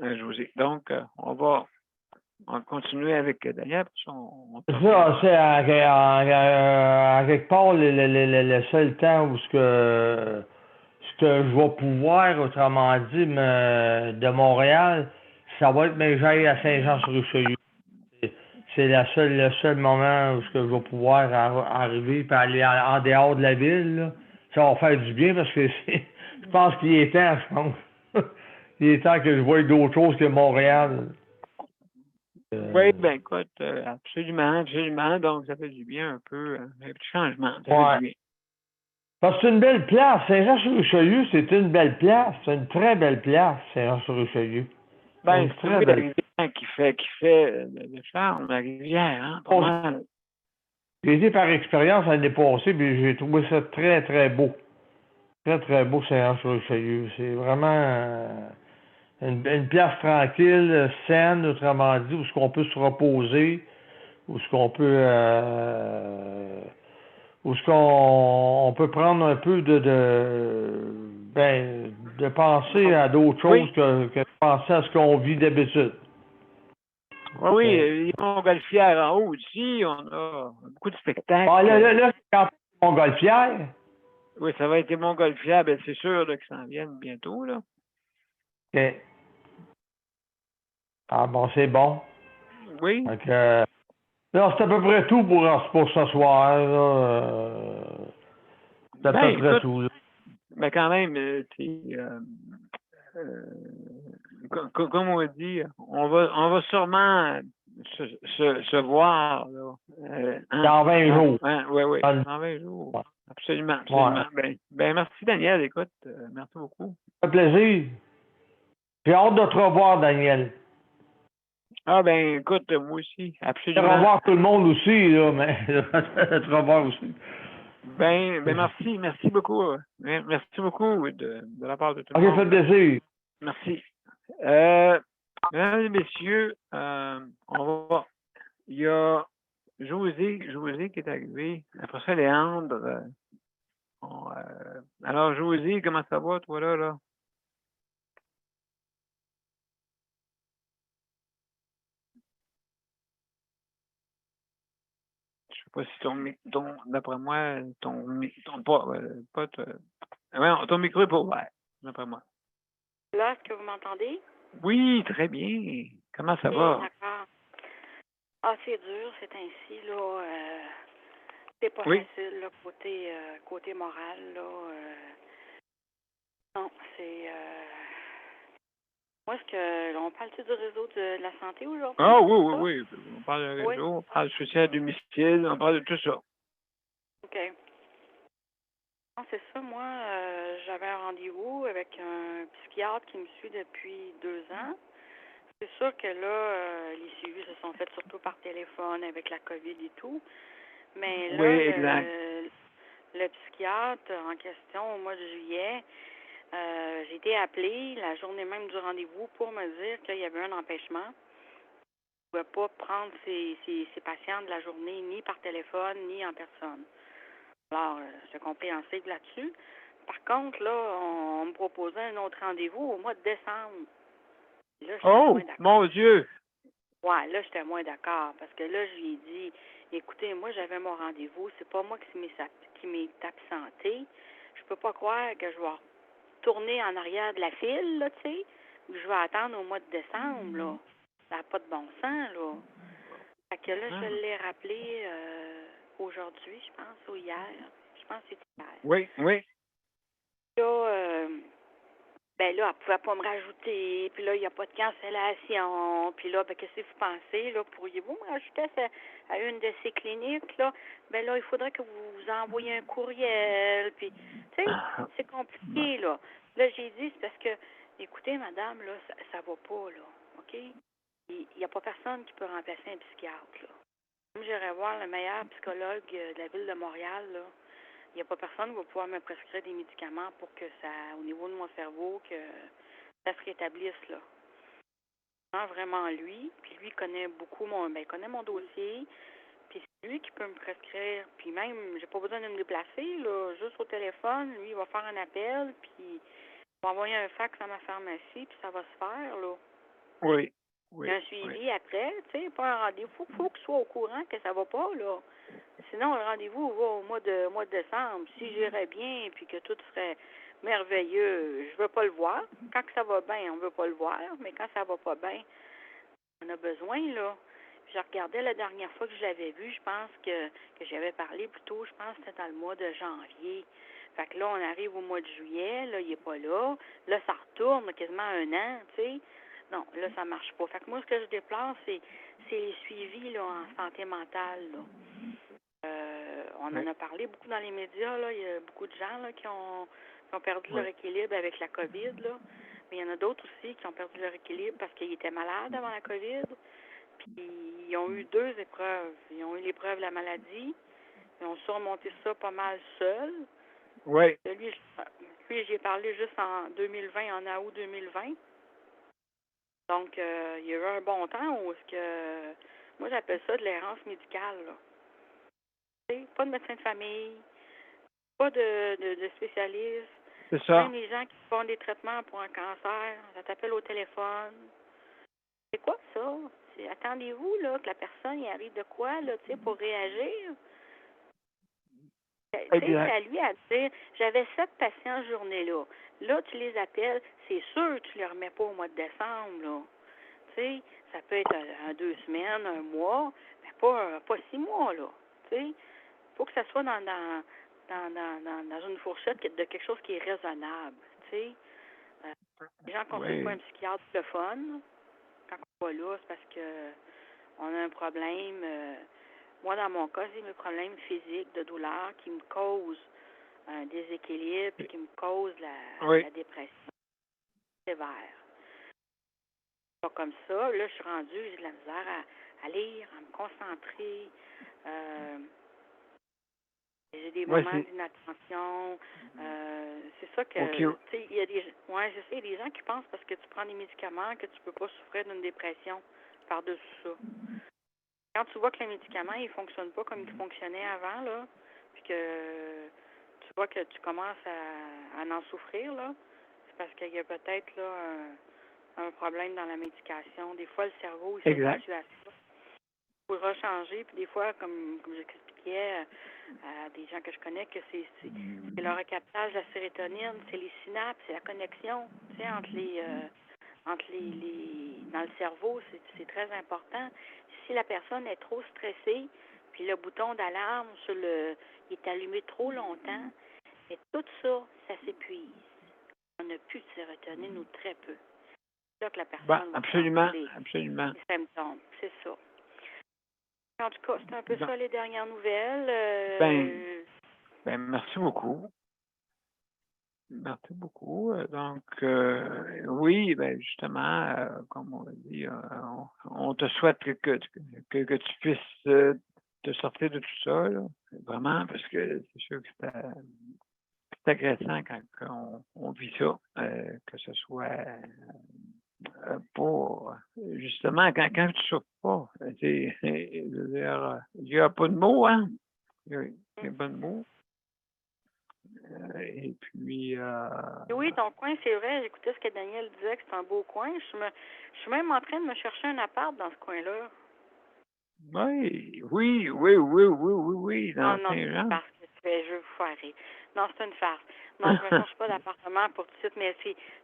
José. Donc, on va continuer avec Daniel. Ça, c'est à quelque part le seul temps où ce que je vais pouvoir, autrement dit, de Montréal, ça va être mes j'aille à Saint-Jean-sur-Richelieu. C'est le seul moment où je vais pouvoir arriver et aller en dehors de la ville. Là. Ça va faire du bien parce que je pense qu'il est temps, il est temps que je voie d'autres choses que Montréal. Oui, ben écoute, absolument, absolument. Donc, ça fait du bien un peu, un petit changement. Ça Ouais. fait du bien. Parce que c'est une belle place. Saint-Jean-sur-Richelieu, c'est une belle place. C'est une très belle place, Saint-Jean-sur-Richelieu. Ben, Une c'est très oui, la belle. rivière qui fait le charme, la rivière, hein, pas Oh, mal. j'ai été par expérience l'année passée, puis j'ai trouvé ça très, très beau. Très, très beau, Saint-Jean-sur-Richelieu. C'est vraiment une place tranquille, saine, autrement dit, où ce qu'on peut se reposer, où ce qu'on peut où ce qu'on on peut prendre un peu de penser à d'autres Oui. choses que de penser à ce qu'on vit d'habitude. Oui, oui, Ok. les montgolfières en haut aussi, on a beaucoup de spectacles. Ah, là, c'est quand Montgolfière. Oui, ça va être les montgolfières, ben c'est sûr là, qu'ils s'en viennent bientôt, là. OK. Ah bon, c'est bon. Oui. Donc, là, c'est à peu près tout pour ce soir. Là. C'est à Ben, peu près écoute, tout. Là. mais quand même, comme on dit, on va sûrement se voir, là. Dans 20 jours. Oui, oui, Dans le- dans 20 jours. Absolument, Ouais. absolument. Ben, merci, Daniel. Écoute, merci beaucoup. Ça fait plaisir. J'ai hâte de te revoir, Daniel. Ah, ben, écoute, moi aussi, De absolument. revoir tout le monde aussi, là, mais de te revoir aussi. Ben, merci beaucoup. Merci beaucoup de la part de tout le OK, ça fait monde. plaisir. Merci. Mesdames et messieurs, on va. Il y a José qui est arrivé. Après ça, Léandre. Alors, José, comment ça va, toi, là? Je sais pas si d'après moi, ton micro est pas ouvert, d'après moi. Là, est-ce que vous m'entendez? Oui, très bien. Comment ça Oui, va? d'accord. Ah, c'est dur, c'est ainsi, là. C'est pas Oui. facile, là, côté moral, là. Non, c'est... Moi, est-ce que... On parle-tu du réseau de la santé aujourd'hui? Ah c'est ça? oui. On parle de Oui. réseau, on parle de soutien à domicile, on parle de tout ça. OK. Non, c'est ça. Moi, j'avais un rendez-vous avec un psychiatre qui me suit depuis 2 ans. C'est sûr que là, les suivis se sont faits surtout par téléphone avec la COVID et tout. Mais là, Oui, exact. le psychiatre en question au mois de juillet, j'ai été appelée la journée même du rendez-vous pour me dire qu'il y avait un empêchement. Je ne pouvais pas prendre ses patients de la journée ni par téléphone ni en personne. Alors, je suis compréhensive là-dessus. Par contre, là, on me proposait un autre rendez-vous au mois de décembre. Là, j'étais moins d'accord. Mon Dieu! Ouais, là, j'étais moins d'accord parce que là, je lui ai dit, écoutez, moi, j'avais mon rendez-vous, c'est pas moi qui m'est absenté. Je peux pas croire que je vais tourner en arrière de la file, là, tu sais, ou je vais attendre au mois de décembre, là. Ça n'a pas de bon sens, là. Fait que là, je l'ai rappelé aujourd'hui, je pense, ou hier. Je pense que c'était hier. Oui. Là, ben là, elle pouvait pas me rajouter, puis là, il n'y a pas de cancellation, puis là, ben, qu'est-ce que vous pensez, là, pourriez-vous me rajouter à une de ces cliniques, là? Ben là, il faudrait que vous envoyiez un courriel, puis, tu sais, c'est compliqué, là. Là, j'ai dit, c'est parce que, écoutez, madame, là, ça va pas, là, OK? Il n'y a pas personne qui peut remplacer un psychiatre, là. Comme j'irai voir le meilleur psychologue de la ville de Montréal, là, il n'y a pas personne qui va pouvoir me prescrire des médicaments pour que ça, au niveau de mon cerveau, que ça se rétablisse, là. Vraiment lui, puis lui connaît beaucoup connaît mon dossier, puis c'est lui qui peut me prescrire, puis même, j'ai pas besoin de me déplacer, là, juste au téléphone, lui, il va faire un appel, puis il va envoyer un fax à ma pharmacie, puis ça va se faire, là. Oui. Il y a un suivi après, tu sais, pas un rendez-vous. Faut qu'il soit au courant que ça va pas, là. Sinon, le rendez-vous va au mois de décembre. Si j'irais bien puis que tout serait merveilleux, je veux pas le voir. Quand ça va bien, on veut pas le voir, mais quand ça va pas bien, on a besoin, là. Je regardais la dernière fois que je l'avais vu, je pense que j'avais parlé plus tôt, je pense que c'était dans le mois de janvier. Fait que là, on arrive au mois de juillet, là, il est pas là. Là, ça retourne quasiment 1 an, tu sais. Non, là, ça marche pas. Fait que moi, ce que je déplore, c'est c'est les suivis là, en santé mentale. Là. On en a parlé beaucoup dans les médias. Là. Il y a beaucoup de gens là, qui ont perdu leur équilibre avec la COVID. Là. Mais il y en a d'autres aussi qui ont perdu leur équilibre parce qu'ils étaient malades avant la COVID. Puis ils ont eu 2 épreuves. Ils ont eu l'épreuve de la maladie. Ils ont surmonté ça pas mal seuls. Oui. Lui, j'ai parlé juste en 2020, en août 2020. Donc, il y a eu un bon temps où moi, j'appelle ça de l'errance médicale. Là. Pas de médecin de famille, pas de spécialiste. C'est ça. Même les gens qui font des traitements pour un cancer, ça t'appelle au téléphone. C'est quoi ça? Attendez-vous là, que la personne y arrive de quoi là, pour réagir? C'est à lui à dire, j'avais 7 patients ce journée-là. Là, tu les appelles, c'est sûr que tu ne les remets pas au mois de décembre. Là. T'sais, ça peut être 2 semaines, 1 mois, mais pas 6 mois. Là. Il faut que ça soit dans une fourchette de quelque chose qui est raisonnable. Les gens ne consultent pas un psychiatre le fun. Quand on va là, c'est parce qu'on a un problème. Moi, dans mon cas, c'est mes problèmes physiques de douleur qui me causent un déséquilibre et qui me causent la dépression sévère. Pas comme ça. Là, je suis rendue, j'ai de la misère à lire, à me concentrer. J'ai des moments d'inattention. C'est ça que... il y a des... Ouais, je sais, il y a des gens qui pensent parce que tu prends des médicaments que tu ne peux pas souffrir d'une dépression par-dessus ça. Quand tu vois que les médicaments, ils ne fonctionnent pas comme ils fonctionnaient avant, là, puis que tu vois que tu commences à en souffrir, là, c'est parce qu'il y a peut-être là un problème dans la médication. Des fois, le cerveau, il s'habitue à ça. Il faudra changer, puis des fois, comme j'expliquais à des gens que je connais, que c'est le recaptage de la sérotonine, c'est les synapses, c'est la connexion, tu sais, entre les dans le cerveau, c'est très important. Si la personne est trop stressée, puis le bouton d'alarme il est allumé trop longtemps, et tout ça, ça s'épuise. On n'a plus de sérotonine ou très peu. C'est là que la personne va absolument. les symptômes. C'est ça. En tout cas, c'est un peu ça les dernières nouvelles. Merci beaucoup. Merci beaucoup. Donc, oui, justement, comme on l'a dit, on te souhaite que tu puisses te sortir de tout ça, là, vraiment, parce que c'est sûr que c'est agressant quand on vit ça, que ce soit pour, justement, quand tu ne souffres pas. Il n'y a pas de mots, hein? Il n'y a pas de mots. Et puis... Oui, ton coin, c'est vrai. J'écoutais ce que Daniel disait, que c'est un beau coin. Je suis même en train de me chercher un appart dans ce coin-là. Oui. Non, c'est parce que je veux vous faire rire. Non, c'est une farce. Non, je ne me cherche pas d'appartement pour tout de suite, mais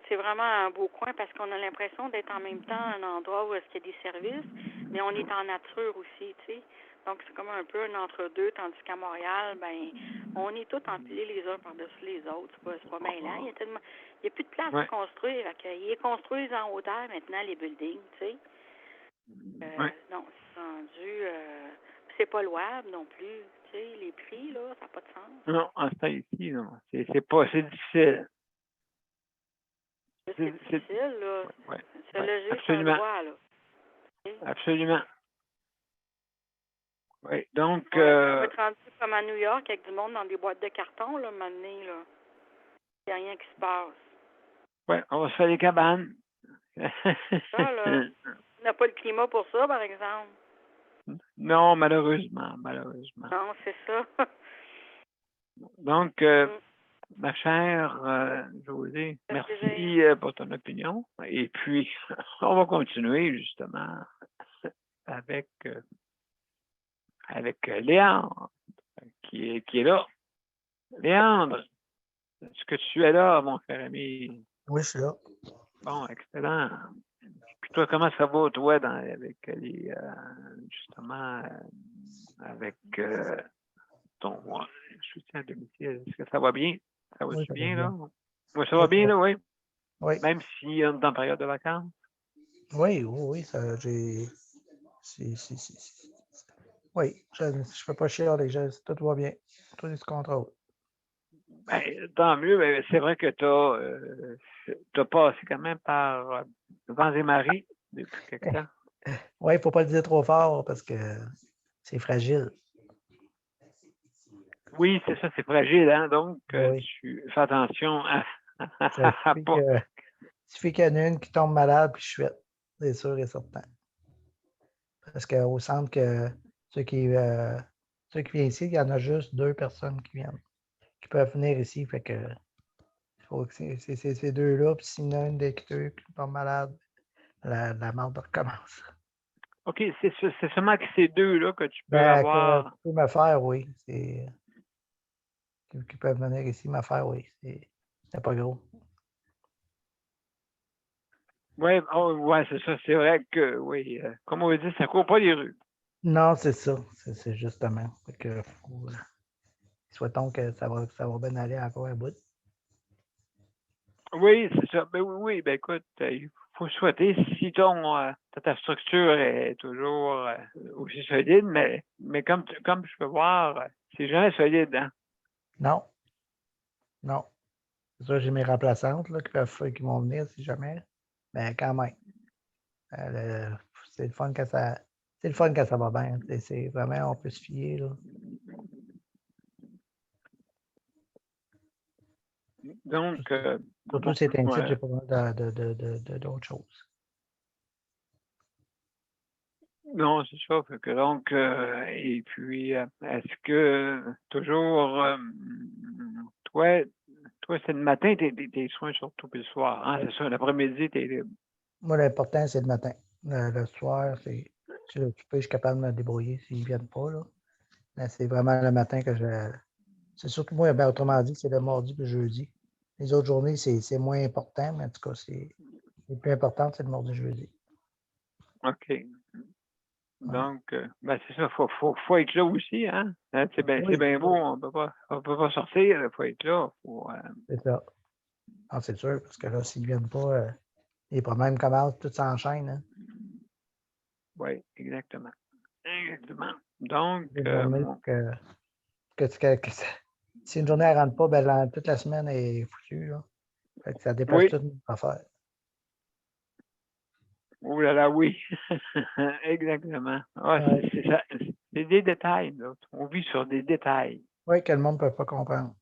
c'est vraiment un beau coin parce qu'on a l'impression d'être en même temps un endroit où est-ce qu'il y a des services, mais on est en nature aussi, tu sais. Donc, c'est comme un peu un entre-deux, tandis qu'à Montréal, on est tous empilés les uns par-dessus les autres. C'est pas bien là. Il y a plus de place pour construire. Ils construisent en hauteur maintenant, les buildings, tu sais. Non, c'est rendu... c'est pas louable non plus. Tu sais, les prix, là, ça n'a pas de sens. Non, en ce temps ici, non. C'est difficile. C'est difficile, là. Ouais. Se loger sans droit, là. Absolument. Oui, donc... on peut être rendu comme à New York avec du monde dans des boîtes de carton, là, maintenant, là. Il n'y a rien qui se passe. Oui, on va se faire des cabanes. Ça, là. On n'a pas le climat pour ça, par exemple. Non, malheureusement. Non, c'est ça. Donc, ma chère Josée, merci pour ton opinion. Et puis, on va continuer, justement, avec Léandre, qui est là. Léandre, est-ce que tu es là, mon cher ami? Oui, je suis là. Bon, excellent. Puis toi, comment ça va, toi, avec les justement avec ton soutien à domicile? Est-ce que ça va bien? Ça va-tu bien, là? Oui, ça va bien, là, oui. Oui. Même si on est en période de vacances? Oui. Oui, je ne peux pas chialer, tout va bien. Tout est sous contrôle. Ben, tant mieux, mais c'est vrai que tu as passé quand même par vents et marées depuis quelque temps. Oui, il ne faut pas le dire trop fort parce que c'est fragile. Oui, c'est ça, c'est fragile, hein? Donc, Oui. tu fais attention à Ça à suffit pas. suffit qu'il y en ait une qui tombe malade puis je suis c'est sûr et certain. Parce qu'au centre que ceux qui viennent ici, il y en a juste 2 personnes qui qui peuvent venir ici. Fait que faut que c'est ces 2-là, puis s'il y en a une des deux qui tombe malade, la marde recommence. OK, c'est seulement que ces deux-là que tu peux Ben, avoir. qui peut me faire, oui. Qui peuvent venir ici me faire, oui. C'est pas gros. Oui, ouais, c'est ça. C'est vrai que, oui, comme on dit, ça court pas les rues. Non, c'est ça. C'est justement. Fait que souhaitons que ça va bien aller encore un bout. Oui, c'est ça. Ben oui, ben écoute, il faut souhaiter si ta structure est toujours aussi solide, mais comme je peux voir, c'est jamais solide, hein? Non. Non. C'est sûr, j'ai mes remplaçantes là, qui vont venir si jamais. Mais quand même. C'est le fun quand ça. C'est le fun quand ça va bien. C'est vraiment, on peut se fier. Là. Donc, Surtout si c'est un titre, ouais. j'ai pas besoin d'autre chose. Non, c'est ça. Fait que donc, et puis, est-ce que toujours, toi, c'est le matin, tes soins surtout, puis le soir, hein, c'est ça, l'après-midi, t'es libre. Moi, l'important, c'est le matin. Le soir, je suis capable de me débrouiller s'ils ne viennent pas. Là. Mais c'est vraiment le matin que je. C'est surtout moi, ben, autrement dit, c'est le mardi et le jeudi. Les autres journées, c'est moins important, mais en tout cas, c'est le plus important, c'est le mardi et le jeudi. OK. Donc, ben c'est ça, faut être là aussi, hein? C'est bien beau, on peut pas sortir, il faut être là. C'est ça. Ah, c'est sûr, parce que là, s'ils ne viennent pas, les problèmes commencent, tout s'enchaîne. Hein? Oui, exactement. Exactement. Donc, Une journée si une journée ne rentre pas, ben, toute la semaine est foutue. Là. Fait que ça dépasse oui. toute notre affaire. Oh là là, oui. Exactement. Ah, Ouais. c'est ça. C'est des détails, là. On vit sur des détails. Oui, que le monde ne peut pas comprendre.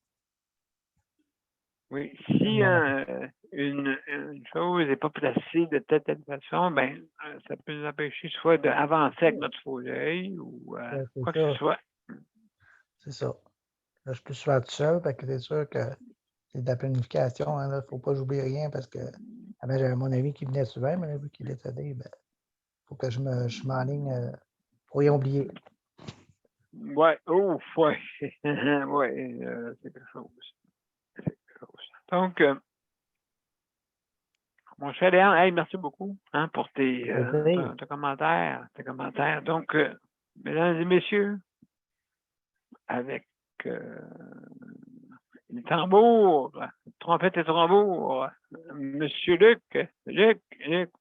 Oui. Si une chose n'est pas placée de telle façon, ben, ça peut nous empêcher soit d'avancer avec notre fauteuil ou quoi que ce soit. C'est ça. Là, je suis plus souvent tout seul, parce que c'est sûr que c'est de la planification. Il ne faut pas j'oublie rien parce que j'avais mon ami qui venait souvent, mais vu qu'il est décédé, il faut que je m'enligne pour y oublier. Ouais, ouf, ouais. Ouais, c'est quelque chose. Donc, mon cher Léon, hey, merci beaucoup hein, pour tes commentaires. Donc, mesdames et messieurs, avec les tambours, trompette et tambours, Monsieur Luc,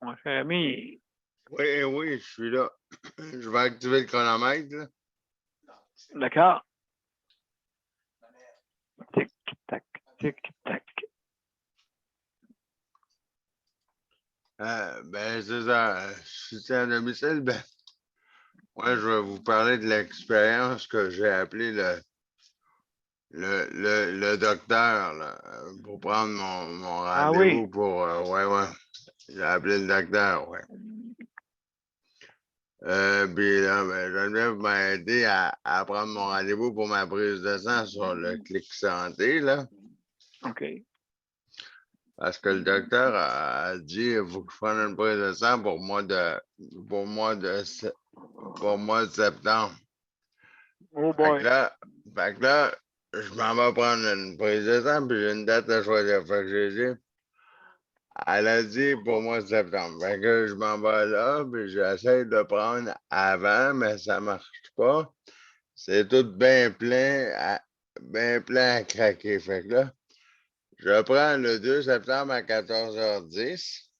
mon cher ami. Oui, je suis là. Je vais activer le chronomètre. Là. D'accord. Tic-tac, tic-tac. Ben, c'est ça. Je suis à domicile. Ben, moi, je vais vous parler de l'expérience que j'ai appelée le docteur là, pour prendre mon rendez-vous pour. Ouais. J'ai appelé le docteur, ouais. Puis là, ben, Geneviève m'a aidé à prendre mon rendez-vous pour ma prise de sang sur le Clic Santé, là. OK. Parce que le docteur a dit il faut que je prenne une prise de sang pour le mois de septembre. Oh boy. Fait que là, je m'en vais prendre une prise de sang, puis j'ai une date à choisir. Fait que j'ai dit, elle a dit pour moi septembre. Fait que je m'en vais là, puis j'essaie de prendre avant, mais ça ne marche pas. C'est tout bien plein à craquer. Fait que là, je prends le 2 septembre à 14h10.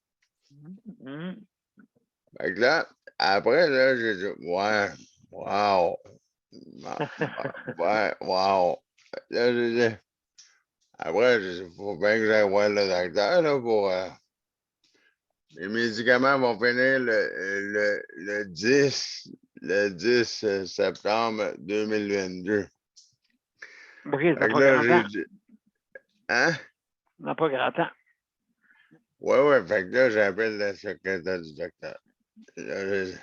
Fait que là, après, là, j'ai dit, ouais, wow. Ouais, wow. Là, j'ai dit, après, il faut bien que j'aille voir le docteur, là, pour. Les médicaments vont finir le 10 septembre 2022. OK, Fait ça n'a que pas là, grand j'ai temps. dit, hein? Ça n'a pas grand temps. Ouais, fait que là, j'appelle la secrétaire du docteur. Là, j'ai dit,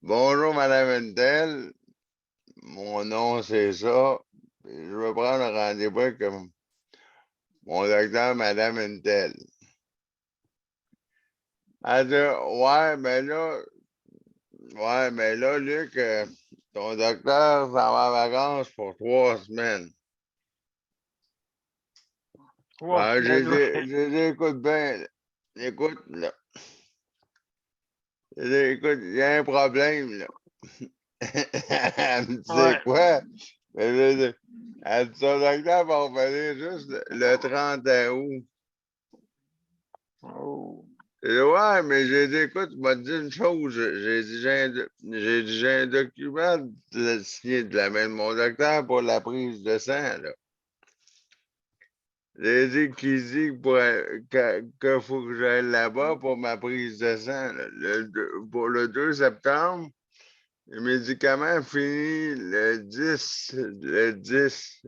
bonjour, Madame Intel. Mon nom, c'est ça. Je veux prendre un rendez-vous avec mon docteur, Madame Intel. Elle dit, ouais, mais là, Luc, ton docteur s'en va en vacances pour 3 semaines. Wow, J'ai dit, écoute bien, là. Écoute, là. J'ai dit, écoute, il y a un problème, là. Elle me dit, Ouais. c'est quoi? Mais j'ai dit, elle dit, son docteur va revenir juste le 31 août. Oh. J'ai dit, ouais, mais j'ai dit, écoute, tu m'as dit une chose. J'ai dit, j'ai un document signé de la main de mon docteur pour la prise de sang, là. J'ai dit qu'il dit qu'il faut que j'aille là-bas pour ma prise de sang, là. Pour le 2 septembre, le médicament finit le 10. Le 10.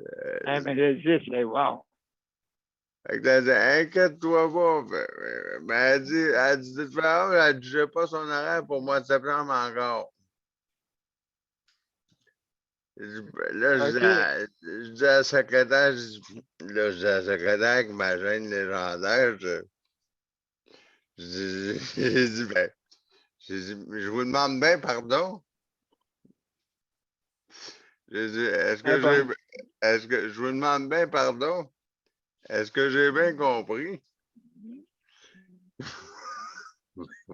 Eh bien, le 10, là, wow. Fait que là, elle dit, inquiète-toi pas. Mais elle dit, de toute façon, elle dit, j'ai pas son horaire pour le mois de septembre encore. Là, OK. je dis à la secrétaire, là, je dis à la secrétaire avec ma gêne légendaire, j'ai dit, ben, je vous demande bien pardon. J'ai dit, Eh ben, est-ce que, je vous demande bien pardon. Est-ce que j'ai bien compris?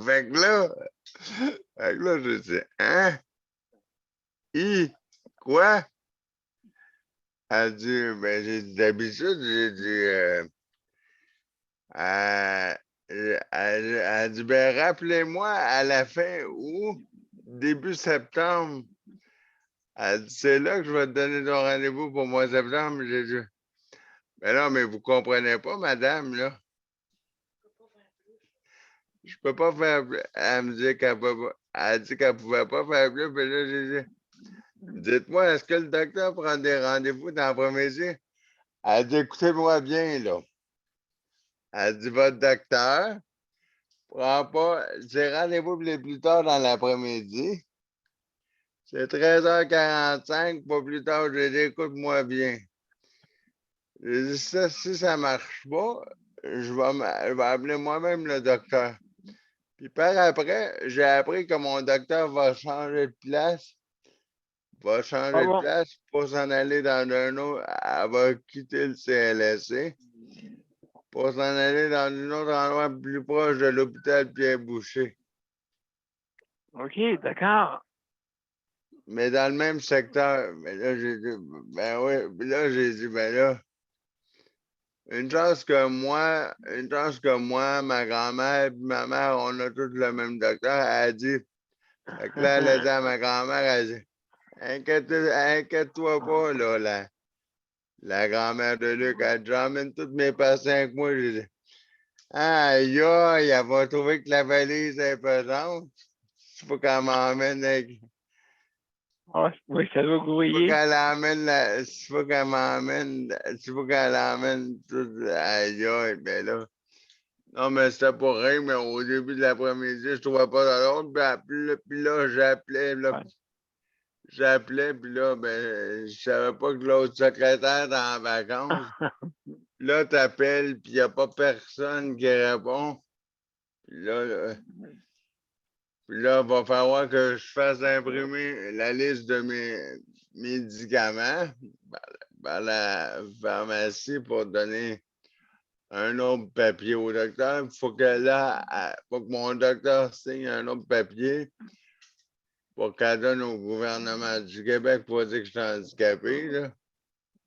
Fait que là, j'ai dit, hein? Quoi? Elle dit, ben, j'ai dit, d'habitude, j'ai dit, elle dit, ben, rappelez-moi à la fin août, début septembre. Elle dit, c'est là que je vais te donner ton rendez-vous pour le mois de septembre. J'ai dit, ben non, mais vous comprenez pas, madame, là. Je peux pas faire plus. Elle me dit qu'elle peut pas. Elle dit qu'elle pouvait pas faire plus. Puis là, j'ai dit, dites-moi, est-ce que le docteur prend des rendez-vous dans l'après-midi? Elle dit, écoutez-moi bien, là. Elle dit, votre docteur prend pas ses rendez-vous les plus tard dans l'après-midi. C'est 13h45, pas plus tard. J'ai dit, écoute-moi bien. J'ai dit, ça, si ça marche pas, je vais appeler moi-même le docteur. Puis par après, j'ai appris que mon docteur va changer de place. Va ah changer de bon. place pour s'en aller dans un autre. Elle va quitter le CLSC pour s'en aller dans un autre endroit plus proche de l'hôpital Pierre-Boucher. OK, d'accord. Mais dans le même secteur. Mais là, j'ai dit, ben oui. Puis là, j'ai dit, ben là, une chance que moi, ma grand-mère et ma mère, on a tous le même docteur. Elle a dit, fait que là, elle a dit à ma grand-mère, elle a dit, inquiète-toi pas, là, la grand-mère de Luc, elle dit, j'emmène tous mes patients avec moi. J'ai dit, aïe, aïe, elle va trouver que la valise est pesante. Il faut qu'elle m'emmène avec. Ah, oui, ça doit Faut grouiller. qu'elle emmène faut qu'elle m'emmène. Faut qu'elle emmène tout. Aïe, aïe, ben là. Non, mais c'était pour rien, mais au début de l'après-midi, je trouvais pas dans l'autre. Puis là, j'appelais, là. Ouais. J'appelais, puis là, ben, je savais pas que l'autre secrétaire était en vacances. Là, t'appelles, puis il n'y a pas personne qui répond. Puis là, il va falloir que je fasse imprimer la liste de mes médicaments par la pharmacie pour donner un autre papier au docteur. Il faut que mon docteur signe un autre papier pour qu'elle donne au gouvernement du Québec pour dire que je suis handicapé, là.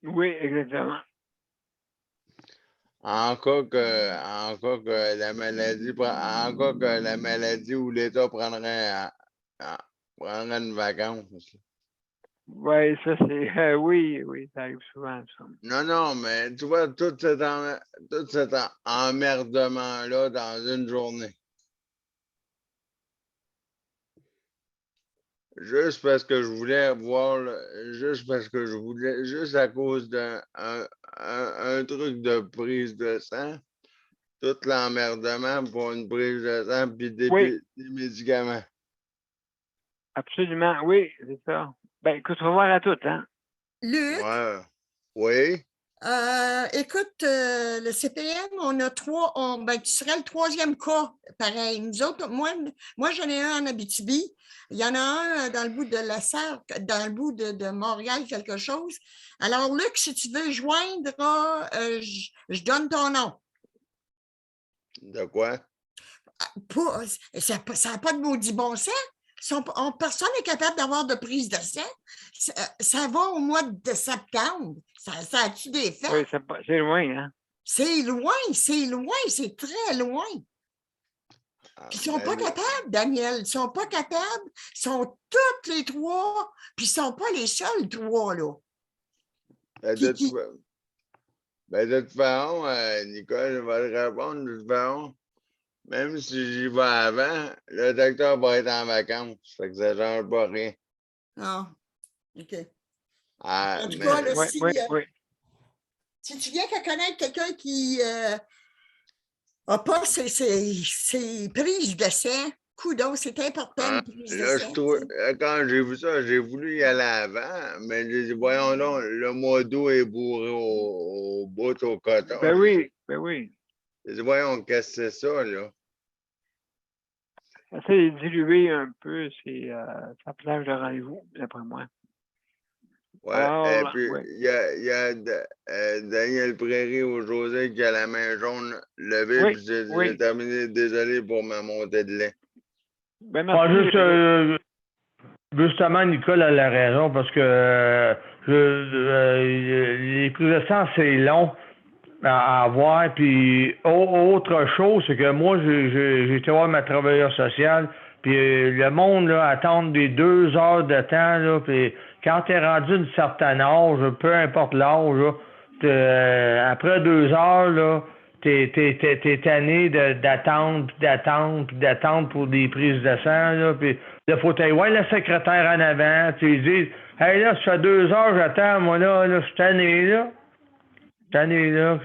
Oui, exactement. en cas que la maladie, en cas que la maladie ou l'État prendrait une vacance. Oui, ça c'est. Oui, oui, ça arrive souvent, ça. Non, non, mais tu vois, tout cet emmerdement-là dans une journée. Juste parce que je voulais voir, juste à cause d'un un truc de prise de sang, tout l'emmerdement pour une prise de sang puis Oui, des médicaments. absolument, oui, c'est ça. Ben, écoute, on va voir à tout, hein. Luc, Ouais. Oui. écoute, le CPM, on a ben, tu serais le troisième cas, pareil. Nous autres, moi j'en ai un en Abitibi. Il y en a un dans le bout de la Sarre, dans le bout de Montréal, quelque chose. Alors, Luc, si tu veux joindre, je donne ton nom. De quoi? Ça n'a pas de maudit bon sens. Personne n'est capable d'avoir de prise de sang. Ça va au mois de septembre. Ça a-tu des faits? Oui, c'est loin, hein. C'est loin, c'est très loin. Puis ils sont pas capables, Daniel. Ils sont pas capables. Ils sont tous les trois, puis ils sont pas les seuls trois, là. De toute façon, Nicole, je vais te répondre, de toute façon. Même si j'y vais avant, le docteur va être en vacances. Fait que ça ne change pas rien. Ah, OK. Ah, En tout cas, là, oui. Si tu viens qu'à connaître quelqu'un qui n'a pas ses prises de sang, coudonc, c'est important, une prise de là, sang. quand j'ai vu ça, j'ai voulu y aller avant, mais j'ai dit, voyons donc, le mois d'août est bourré au bout au coton. Ben oui, ben oui. J'ai dit, voyons, qu'est-ce que c'est ça, là? Essaye de diluer un peu sa plage de rendez-vous, d'après moi. Ouais, Alors, et puis, ouais. il y a Daniel Prairie ou José qui a la main jaune levée, Oui, puis j'ai oui. terminé, désolé pour ma montée de lait. Ben merci. Justement, Nicole a la raison parce que les prises de sang, c'est long à avoir. Puis autre chose, c'est que moi, j'ai été voir ma travailleuse sociale, puis le monde là, attend des 2 heures de temps. Là, puis quand tu es rendu une certaine âge, peu importe l'âge, là, après 2 heures, là, t'es tanné d'attendre, puis d'attendre pour des prises de sang, là, puis là, faut aller voir le secrétaire en avant, tu lui dis, hey là, ça fait 2 heures, j'attends, moi là, je suis tanné, là. Tanné, là.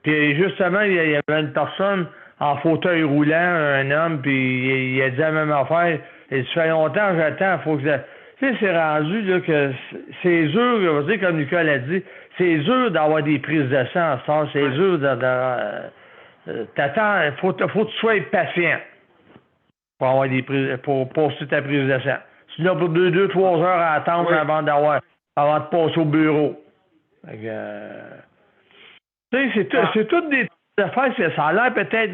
Puis justement, il y avait une personne en fauteuil roulant, un homme, puis il a dit la même affaire. Et ça fait longtemps que j'attends, faut que tu sais, c'est rendu là que c'est dur, je veux dire, comme Nicole a dit, c'est dur d'avoir des prises de sang à ça, c'est dur t'attends, faut que tu sois patient pour avoir des prises, pour passer ta prise de sang. Sinon, pour 2-3 heures à attendre avant de passer au bureau. Fait que, tu sais, c'est toutes des affaires, ça a l'air peut-être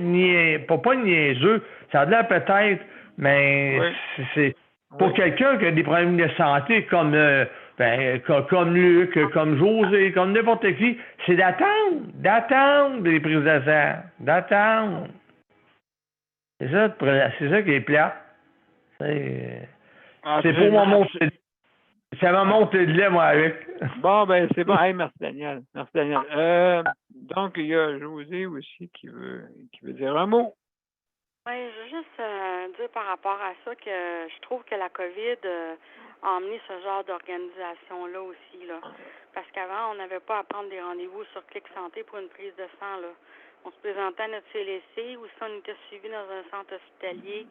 pas niaiseux, ça a l'air peut-être, mais c'est pour quelqu'un qui a des problèmes de santé comme Luc, comme José, comme n'importe qui, c'est d'attendre des prises de sang, d'attendre. C'est ça qui est plate. C'est pour ma montée. C'est ma montée de lait, moi, avec. Bon, ben, c'est bon. Hey, merci, Daniel. Merci, Daniel. Donc, il y a José aussi qui veut dire un mot. Oui, je veux juste dire par rapport à ça que je trouve que la COVID a emmené ce genre d'organisation-là aussi, là. Parce qu'avant, on n'avait pas à prendre des rendez-vous sur Clic Santé pour une prise de sang, là. On se présentait à notre CLSC ou si on était suivi dans un centre hospitalier,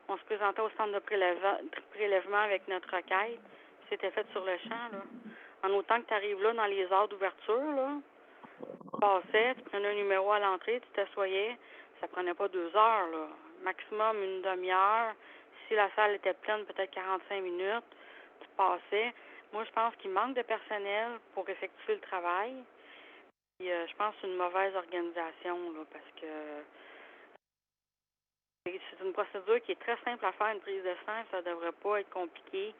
on se présentait au centre de prélèvement avec notre requête. C'était fait sur le champ, là. En autant que tu arrives là dans les heures d'ouverture, là, tu passais, tu prenais un numéro à l'entrée, tu t'assoyais, ça prenait pas 2 heures, là. Maximum une demi-heure. Si la salle était pleine, peut-être 45 minutes, tu passais. Moi, je pense qu'il manque de personnel pour effectuer le travail. Puis, je pense que c'est une mauvaise organisation, là, parce que c'est une procédure qui est très simple à faire, une prise de sang, ça devrait pas être compliqué.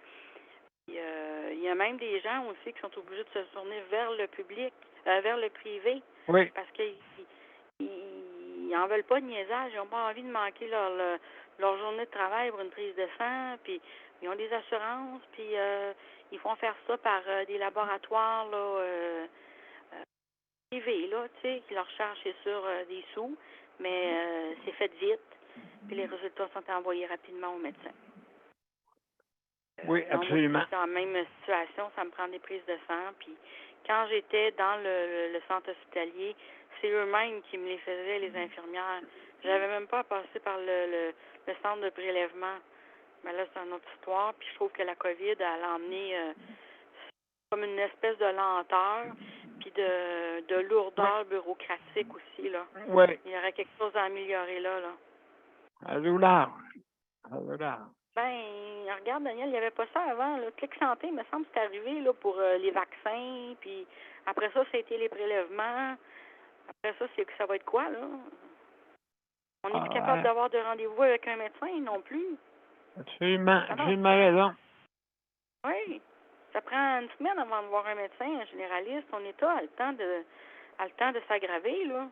Puis, il y a même des gens aussi qui sont obligés de se tourner vers le public, vers le privé. Oui. Parce que ils en veulent pas de niaisage. Ils n'ont pas envie de manquer leur journée de travail pour une prise de sang. Puis ils ont des assurances. Puis ils font faire ça par des laboratoires là, privés, là, tu sais, qui leur chargent, c'est sûr, des sous. Mais c'est fait vite. Puis les résultats sont envoyés rapidement au médecin. Oui, absolument. Moi, c'est dans la même situation, ça me prend des prises de sang. Puis quand j'étais dans le centre hospitalier, c'est eux-mêmes qui me les faisaient, les infirmières. J'avais même pas à passer par le centre de prélèvement. Mais là, c'est une autre histoire. Puis je trouve que la COVID, elle a emmené comme une espèce de lenteur, puis de lourdeur bureaucratique aussi, là. Oui. Il y aurait quelque chose à améliorer là. À douleur. Ben, regarde, Daniel, il n'y avait pas ça avant. Là. Clic Santé, il me semble que c'est arrivé là, pour les vaccins. Puis après ça, ça a été les prélèvements. Après ça, ça va être quoi, là? On n'est plus capable d'avoir de rendez-vous avec un médecin non plus. Absolument raison. Oui. Ça prend une semaine avant de voir un médecin, un généraliste. Ton état a le temps de s'aggraver, là.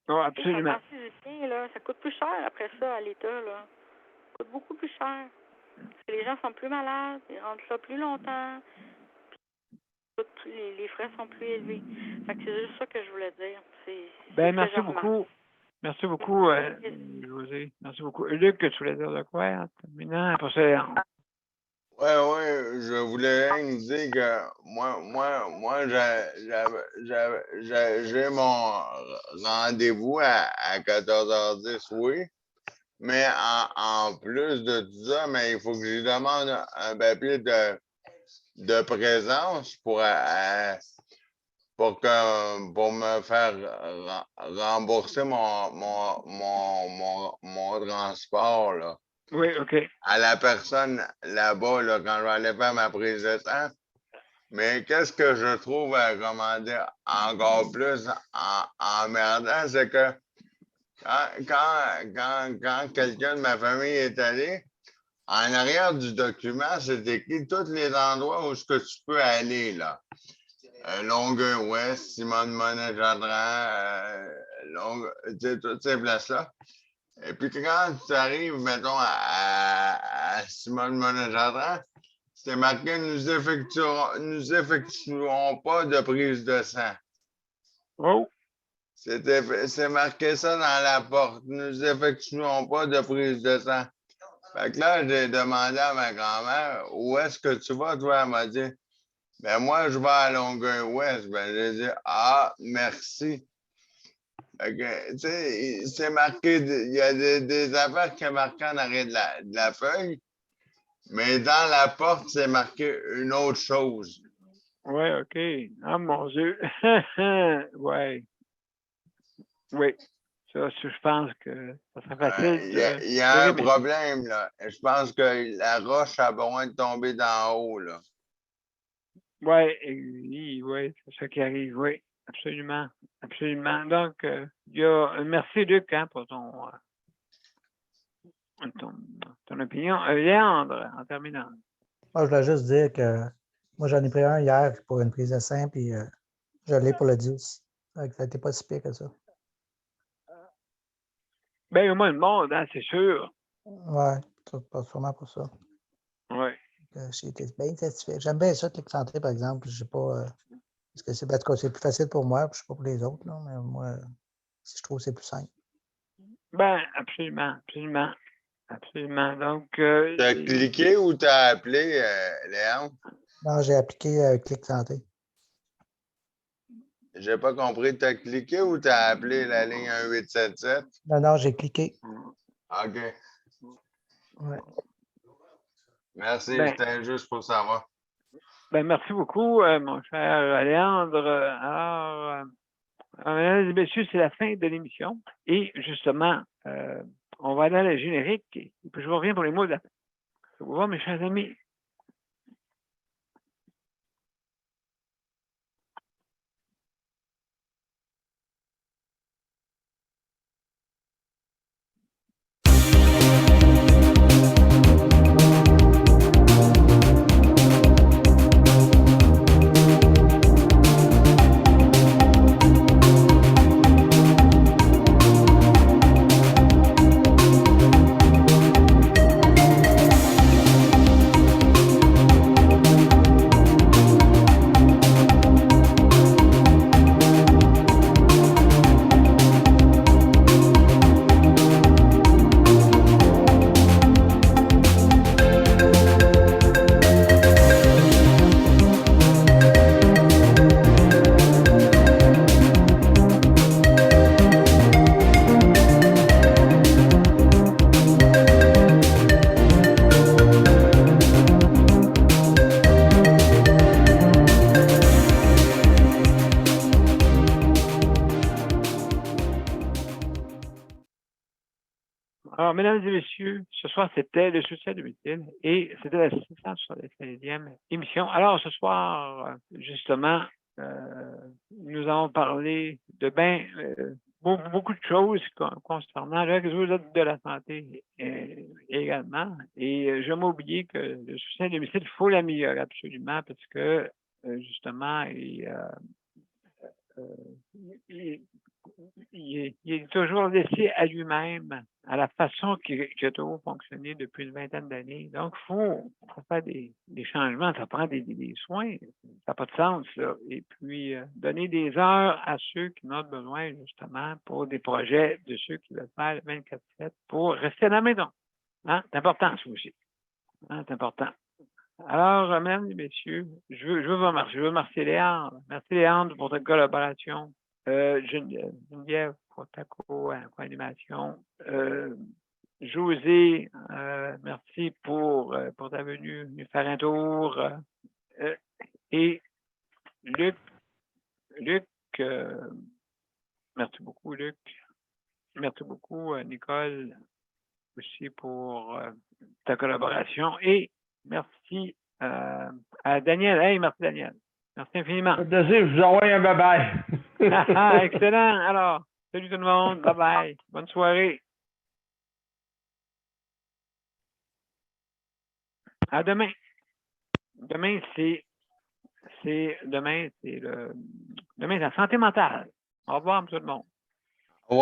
Oh, absolument. Ça coûte plus cher après ça à l'État, là. Ça coûte beaucoup plus cher. Parce que les gens sont plus malades, ils rentrent là plus longtemps. Les frais sont plus élevés. Fait que c'est juste ça que je voulais dire. Merci beaucoup. Merci beaucoup, José. Merci beaucoup. Luc, tu voulais dire de quoi? Terminant, pour ça. Oui, je voulais rien dire que moi, j'ai mon rendez-vous à 14h10, oui. Mais en plus de tout ça, mais il faut que je demande un papier de présence pour me faire rembourser mon transport, là. Oui, OK. À la personne là-bas, là, quand je vais aller faire ma prise de sang. Mais qu'est-ce que je trouve, comment dire, encore plus emmerdant, c'est que quand quelqu'un de ma famille est allé, en arrière du document, c'est écrit tous les endroits où est-ce que tu peux aller, là. Longueuil-Ouest, Simone-Monet-Jadran, toutes ces places-là. Et puis quand tu arrives, mettons, à Simone-Monet-Jadran, c'est marqué « Nous effectuerons pas de prise de sang ». Oh! C'est marqué ça dans la porte. « Nous effectuerons pas de prise de sang ». Fait que là, j'ai demandé à ma grand-mère « Où est-ce que tu vas, toi? » Elle m'a dit « Ben moi, je vais à Longueuil-Ouest. » Ben j'ai dit « Ah, merci. » Okay. Tu sais, c'est marqué, il y a des affaires qui sont marquées en arrière de la feuille, mais dans la porte, c'est marqué une autre chose. Oui, OK. Ah, mon Dieu. Oui. Oui. Ça, je pense que ça serait facile. Il y a un problème, là. Je pense que la roche a besoin de tomber d'en haut, là. Oui, c'est ça qui arrive, oui. Absolument. Donc, merci, Luc, pour ton opinion. Léandre, en terminant. Moi, je voulais juste dire que moi, j'en ai pris un hier pour une prise de sang, puis je l'ai pour le 10. Donc, ça n'était pas si pire que ça. Bien, au moins le monde, hein, c'est sûr. Oui, sûrement pour ça. Oui. J'ai été bien satisfait. J'aime bien ça, Clic Santé, par exemple. Je sais pas. Parce que c'est plus facile pour moi, puis je ne sais pas pour les autres, là, mais moi, je trouve que c'est plus simple. Ben, absolument. Donc. T'as cliqué ou t'as appelé, Léon? Non, j'ai appliqué Clic Santé. J'ai pas compris. T'as cliqué ou t'as appelé la ligne 1877? Non, j'ai cliqué. OK. Ouais. Merci, c'était juste pour savoir. Merci beaucoup, mon cher Léandre. Alors, mesdames et messieurs, c'est la fin de l'émission. Et justement, on va aller à la générique. Et puis je reviens pour les mots de la fin. Au revoir, mes chers amis. Alors, mesdames et messieurs, ce soir, c'était le soutien à domicile et c'était la 676e émission. Alors, ce soir, justement, nous allons parler de beaucoup de choses concernant le réseau de la santé également. Et je m'ai oublié que le soutien à domicile, il faut l'améliorer absolument parce que, justement, il est toujours laissé à lui-même, à la façon qu'il a toujours fonctionné depuis une vingtaine d'années. Donc, il faut faire des changements, ça prend des soins, ça n'a pas de sens. Là. Et puis, donner des heures à ceux qui en ont besoin, justement, pour des projets de ceux qui veulent faire le 24/7 pour rester à la maison. Hein? C'est important, ça aussi. Hein? C'est important. Alors, mesdames et messieurs, je veux vous remercier. Je veux remercier Léandre. Merci Léandre pour ta collaboration. Geneviève pour ta co-animation. José, merci pour ta venue nous faire un tour. Et Luc, merci beaucoup Luc. Merci beaucoup Nicole aussi pour ta collaboration. Et merci à Daniel. Hey, merci Daniel. Merci infiniment. Je vous envoie un bye-bye. Excellent. Alors, salut tout le monde. Bye-bye. Bonne soirée. À demain. Demain, c'est la santé mentale. Au revoir, tout le monde.